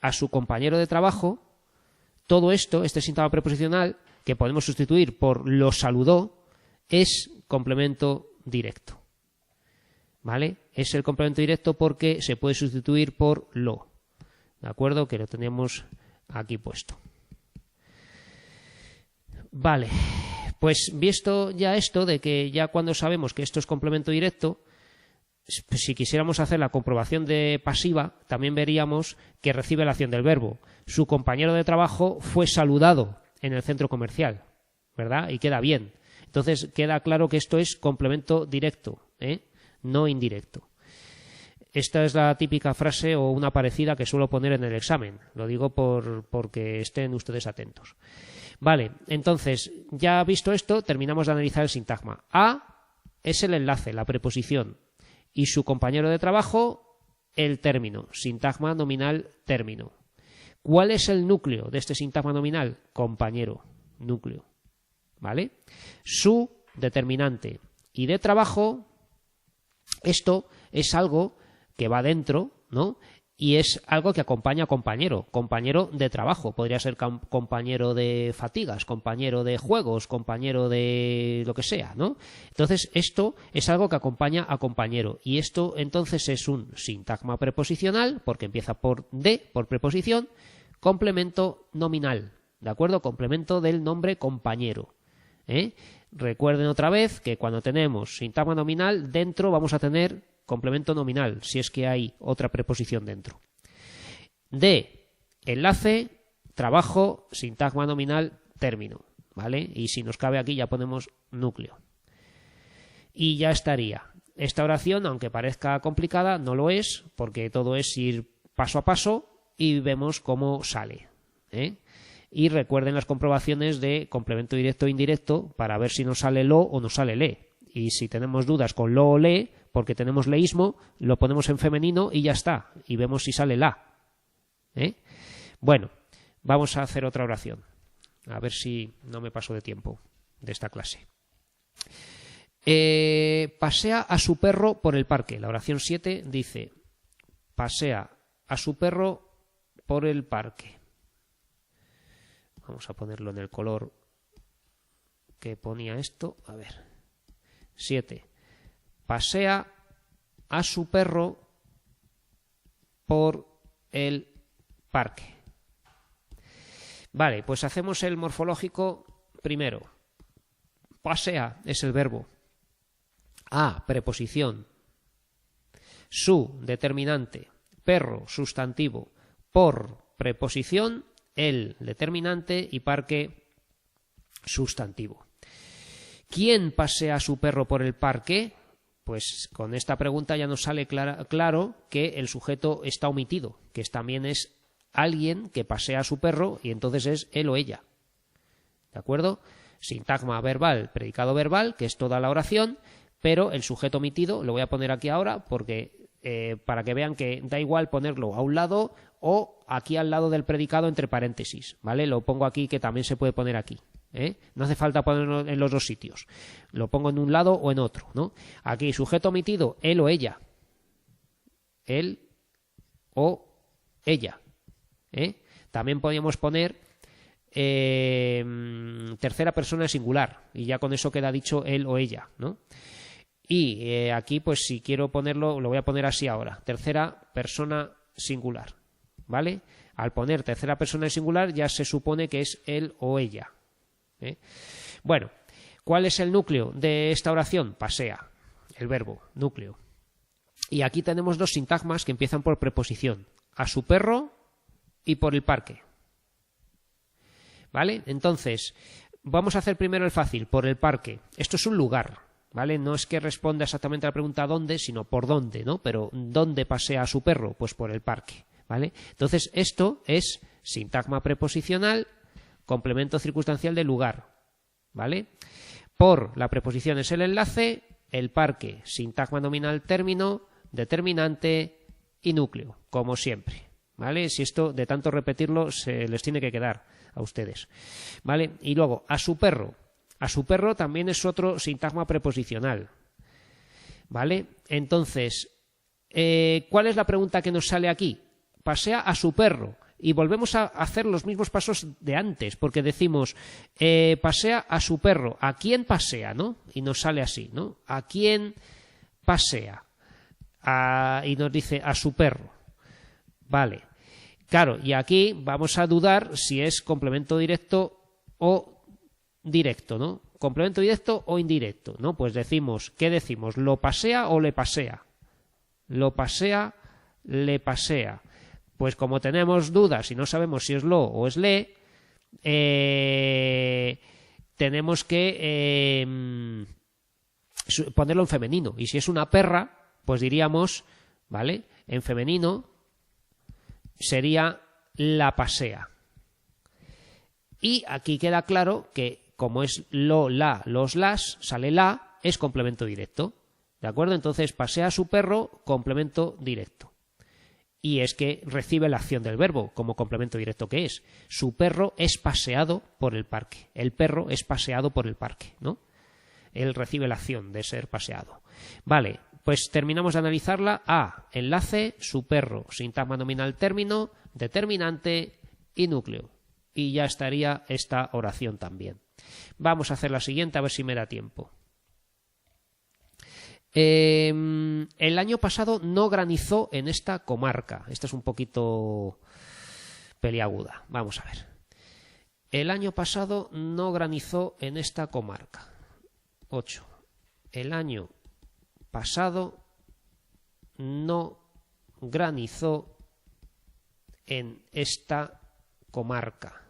a su compañero de trabajo, todo esto, este síntoma preposicional, que podemos sustituir por lo saludó, es complemento directo. ¿Vale? Es el complemento directo porque se puede sustituir por lo. ¿De acuerdo? Que lo tenemos aquí puesto. Vale. Pues visto ya esto de que ya cuando sabemos que esto es complemento directo, si quisiéramos hacer la comprobación de pasiva, también veríamos que recibe la acción del verbo. Su compañero de trabajo fue saludado en el centro comercial, ¿verdad? Y queda bien. Entonces queda claro que esto es complemento directo, no indirecto. Esta es la típica frase o una parecida que suelo poner en el examen. Lo digo porque estén ustedes atentos. Vale, entonces, ya visto esto, terminamos de analizar el sintagma. A es el enlace, la preposición. Y su compañero de trabajo, el término. Sintagma nominal término. ¿Cuál es el núcleo de este sintagma nominal? Compañero, núcleo. ¿Vale? Su determinante. Y de trabajo, esto es algo que va dentro, ¿no? y es algo que acompaña a compañero, compañero de trabajo, podría ser compañero de fatigas, compañero de juegos, compañero de lo que sea, ¿no? Entonces esto es algo que acompaña a compañero y esto entonces es un sintagma preposicional porque empieza por de, por preposición, complemento nominal, ¿de acuerdo? Complemento del nombre compañero, ¿eh? Recuerden otra vez que cuando tenemos sintagma nominal dentro vamos a tener complemento nominal, si es que hay otra preposición dentro. De, enlace, trabajo, sintagma nominal, término, ¿vale? Y si nos cabe aquí ya ponemos núcleo. Y ya estaría. Esta oración, aunque parezca complicada, no lo es, porque todo es ir paso a paso y vemos cómo sale, ¿eh? Y recuerden las comprobaciones de complemento directo e indirecto para ver si nos sale lo o nos sale le. Y si tenemos dudas con lo o le, porque tenemos leísmo, lo ponemos en femenino y ya está. Y vemos si sale la, ¿eh? Bueno, vamos a hacer otra oración. A ver si no me paso de tiempo de esta clase. Pasea a su perro por el parque. La oración 7 dice, pasea a su perro por el parque. Vamos a ponerlo en el color que ponía esto. A ver. 7. Pasea a su perro por el parque. Vale, pues hacemos el morfológico primero. Pasea es el verbo. A, preposición. Su, determinante. Perro, sustantivo. Por, preposición. El, determinante. Y parque, sustantivo. ¿Quién pasea a su perro por el parque? Pues con esta pregunta ya nos sale claro que el sujeto está omitido, que también es alguien que pasea a su perro y entonces es él o ella. ¿De acuerdo? Sintagma verbal, predicado verbal, que es toda la oración, pero el sujeto omitido lo voy a poner aquí ahora porque para que vean que da igual ponerlo a un lado o aquí al lado del predicado entre paréntesis, ¿vale? Lo pongo aquí que también se puede poner aquí. No hace falta ponerlo en los dos sitios. Lo pongo en un lado o en otro, ¿no? Aquí, sujeto omitido, él o ella. Él o ella. También podríamos poner tercera persona singular. Y ya con eso queda dicho él o ella, ¿no? Y aquí, pues si quiero ponerlo, lo voy a poner así ahora. Tercera persona singular, ¿vale? Al poner tercera persona singular ya se supone que es él o ella. Bueno, ¿cuál es el núcleo de esta oración? Pasea, el verbo, núcleo. Y aquí tenemos dos sintagmas que empiezan por preposición, a su perro y por el parque. ¿Vale? Entonces, vamos a hacer primero el fácil, por el parque. Esto es un lugar, ¿vale? No es que responda exactamente a la pregunta dónde, sino por dónde, ¿no? Pero ¿dónde pasea a su perro? Pues por el parque, ¿vale? Entonces, esto es sintagma preposicional, complemento circunstancial del lugar, ¿vale? Por, la preposición es el enlace, el parque, sintagma nominal término, determinante y núcleo, como siempre, ¿vale? Si esto de tanto repetirlo se les tiene que quedar a ustedes, ¿vale? Y luego, a su perro también es otro sintagma preposicional, ¿vale? Entonces, ¿cuál es la pregunta que nos sale aquí? Pasea a su perro. Y volvemos a hacer los mismos pasos de antes, porque decimos, pasea a su perro. ¿A quién pasea, no? Y nos sale así, ¿no? ¿A quién pasea? Y nos dice, a su perro. Vale. Claro, y aquí vamos a dudar si es complemento directo o directo, ¿no? Complemento directo o indirecto, ¿no? Pues decimos, ¿qué decimos? ¿Lo pasea o le pasea? Lo pasea, le pasea. Pues como tenemos dudas y no sabemos si es lo o es le, tenemos que ponerlo en femenino. Y si es una perra, pues diríamos, ¿vale? En femenino sería la pasea. Y aquí queda claro que como es lo, la, los, las, sale la, es complemento directo. ¿De acuerdo? Entonces pasea a su perro, complemento directo. Y es que recibe la acción del verbo como complemento directo que es. Su perro es paseado por el parque. El perro es paseado por el parque, ¿no? Él recibe la acción de ser paseado. Vale, pues terminamos de analizarla. A, enlace, su perro, sintagma nominal término, determinante y núcleo. Y ya estaría esta oración también. Vamos a hacer la siguiente a ver si me da tiempo. El año pasado no granizó en esta comarca. Esta es un poquito peliaguda. Vamos a ver. El año pasado no granizó en esta comarca. 8. El año pasado no granizó en esta comarca.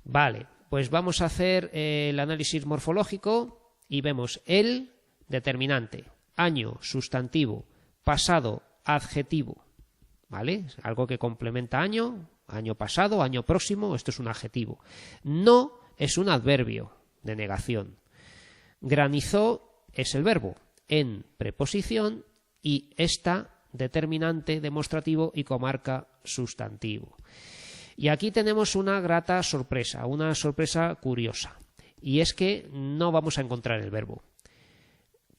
Vale, pues vamos a hacer el análisis morfológico y vemos el determinante, año, sustantivo, pasado, adjetivo. ¿Vale? Algo que complementa año, año pasado, año próximo, esto es un adjetivo. No es un adverbio de negación. Granizó es el verbo en preposición y esta determinante demostrativo y comarca sustantivo. Y aquí tenemos una grata sorpresa, una sorpresa curiosa. Y es que no vamos a encontrar el verbo.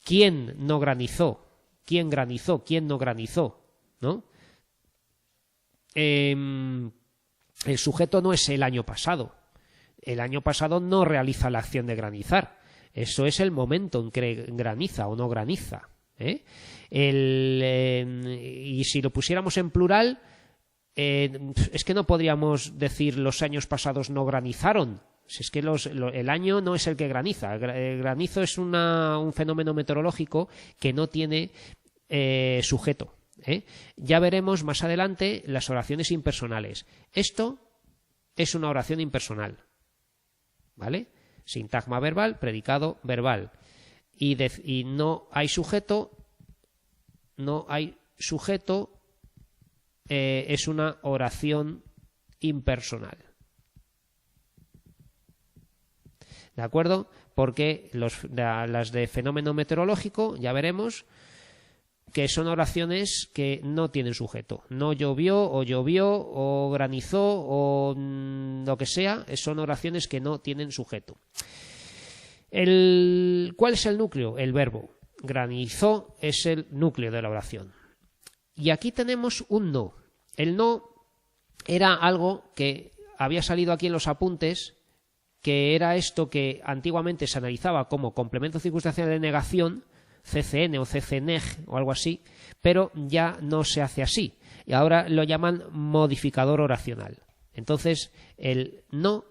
¿Quién no granizó? ¿Quién granizó? ¿Quién no granizó? ¿No? El sujeto no es el año pasado. El año pasado no realiza la acción de granizar. Eso es el momento en que graniza o no graniza. Y si lo pusiéramos en plural, es que no podríamos decir los años pasados no granizaron. Es que el año no es el que graniza. El granizo es un fenómeno meteorológico que no tiene sujeto. Ya veremos más adelante las oraciones impersonales. Esto es una oración impersonal. ¿Vale? Sintagma verbal, predicado verbal. Y no hay sujeto. No hay sujeto. Es una oración impersonal. ¿De acuerdo? Porque las de fenómeno meteorológico, ya veremos, que son oraciones que no tienen sujeto. No llovió, o granizó, o lo que sea, son oraciones que no tienen sujeto. ¿Cuál es el núcleo? El verbo. Granizó es el núcleo de la oración. Y aquí tenemos un no. El no era algo que había salido aquí en los apuntes, que era esto que antiguamente se analizaba como complemento circunstancial de negación, CCN o CCNEG o algo así, pero ya no se hace así. Y ahora lo llaman modificador oracional. Entonces, el no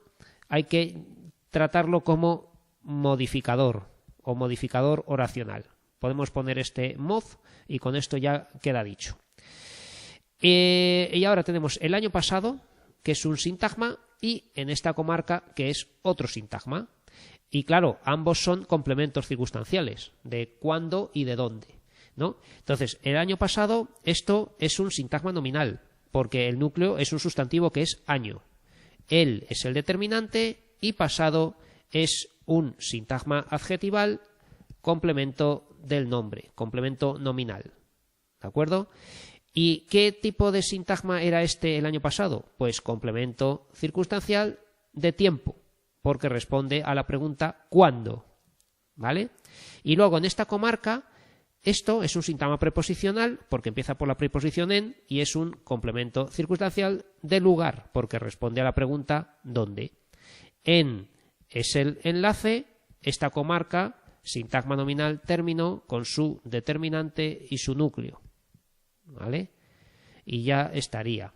hay que tratarlo como modificador o modificador oracional. Podemos poner este mod y con esto ya queda dicho. Y ahora tenemos el año pasado, que es un sintagma, y en esta comarca, que es otro sintagma. Y claro, ambos son complementos circunstanciales, de cuándo y de dónde, ¿no? Entonces, el año pasado, esto es un sintagma nominal, porque el núcleo es un sustantivo que es año. El es el determinante y pasado es un sintagma adjetival, complemento del nombre, complemento nominal. ¿De acuerdo? ¿Y qué tipo de sintagma era este el año pasado? Pues complemento circunstancial de tiempo, porque responde a la pregunta ¿cuándo? ¿Vale? Y luego en esta comarca, esto es un sintagma preposicional, porque empieza por la preposición en, y es un complemento circunstancial de lugar, porque responde a la pregunta ¿dónde? En es el enlace, esta comarca, sintagma nominal término, con su determinante y su núcleo. ¿Vale? Y ya estaría.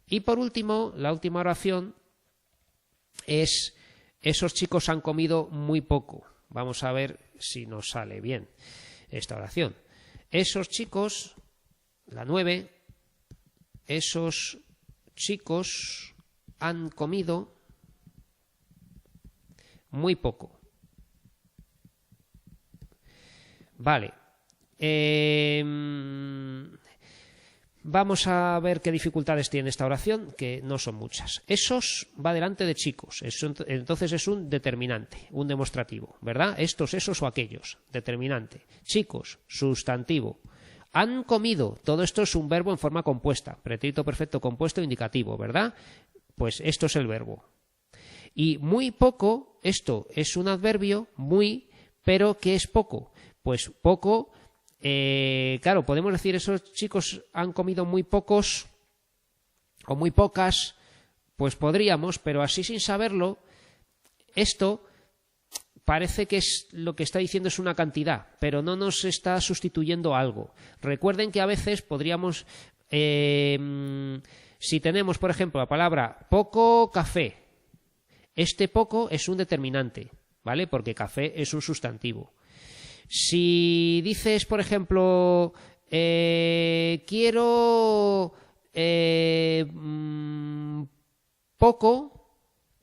Y por último, la última oración es: esos chicos han comido muy poco. Vamos a ver si nos sale bien esta oración. Esos chicos, la 9, esos chicos han comido muy poco. Vale. Vamos a ver qué dificultades tiene esta oración, que no son muchas. Esos va delante de chicos, entonces es un determinante, un demostrativo, ¿verdad? Estos, esos o aquellos, determinante. Chicos, sustantivo. Han comido, todo esto es un verbo en forma compuesta, pretérito perfecto compuesto indicativo, ¿verdad? Pues esto es el verbo. Y muy poco, esto es un adverbio, muy, pero ¿qué es poco? Pues poco, claro, podemos decir esos chicos han comido muy pocos o muy pocas, pues podríamos, pero así sin saberlo, esto parece que es lo que está diciendo es una cantidad, pero no nos está sustituyendo algo. Recuerden que a veces podríamos, si tenemos, por ejemplo, la palabra poco café, este poco es un determinante, ¿vale? Porque café es un sustantivo. Si dices, por ejemplo, quiero poco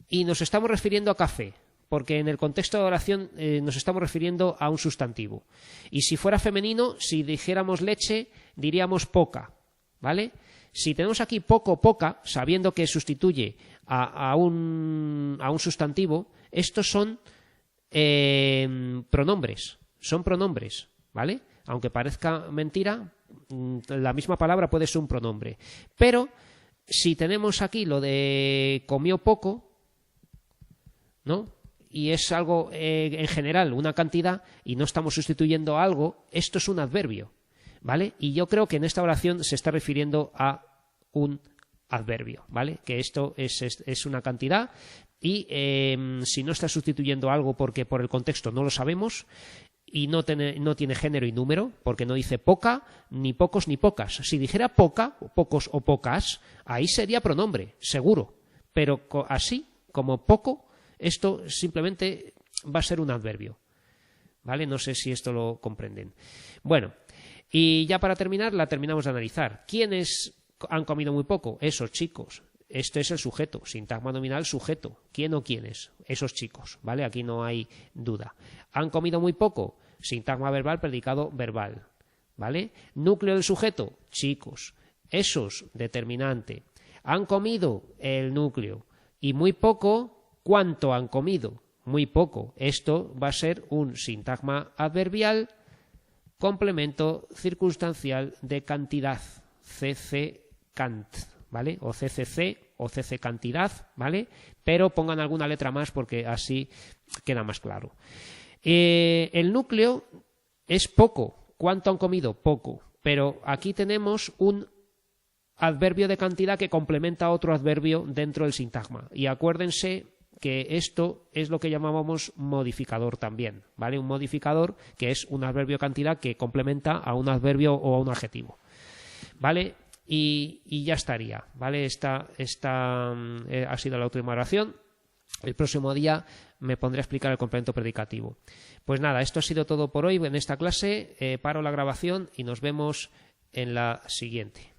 y nos estamos refiriendo a café, porque en el contexto de oración nos estamos refiriendo a un sustantivo. Y si fuera femenino, si dijéramos leche, diríamos poca, ¿vale? Si tenemos aquí poco, poca, sabiendo que sustituye a un sustantivo, estos son pronombres, ¿vale? Aunque parezca mentira, la misma palabra puede ser un pronombre. Pero si tenemos aquí lo de comió poco, ¿no? Y es algo en general, una cantidad, y no estamos sustituyendo algo, esto es un adverbio, ¿vale? Y yo creo que en esta oración se está refiriendo a un adverbio, ¿vale? Que esto es una cantidad y si no está sustituyendo algo porque por el contexto no lo sabemos y no tiene género y número, porque no dice poca, ni pocos, ni pocas. Si dijera poca, pocos o pocas, ahí sería pronombre, seguro. Pero así, como poco, esto simplemente va a ser un adverbio, ¿vale? No sé si esto lo comprenden. Bueno, y ya para terminar, la terminamos de analizar. ¿Quiénes han comido muy poco? Esos chicos. Este es el sujeto, sintagma nominal sujeto. ¿Quién o quiénes? Esos chicos, ¿vale? Aquí no hay duda. ¿Han comido muy poco? Sintagma verbal, predicado verbal, ¿vale? Núcleo del sujeto, chicos. Esos, determinante. Han comido el núcleo. Y muy poco, ¿cuánto han comido? Muy poco. Esto va a ser un sintagma adverbial, complemento circunstancial de cantidad, cc cant, ¿vale? O ccc o cc cantidad, ¿vale? Pero pongan alguna letra más porque así queda más claro. El núcleo es poco. ¿Cuánto han comido? Poco. Pero aquí tenemos un adverbio de cantidad que complementa a otro adverbio dentro del sintagma. Y acuérdense que esto es lo que llamábamos modificador también, ¿vale? Un modificador que es un adverbio de cantidad que complementa a un adverbio o a un adjetivo, ¿vale? Y ya estaría, ¿vale? Esta ha sido la última oración. El próximo día me pondré a explicar el complemento predicativo. Pues nada, esto ha sido todo por hoy en esta clase. Paro la grabación y nos vemos en la siguiente.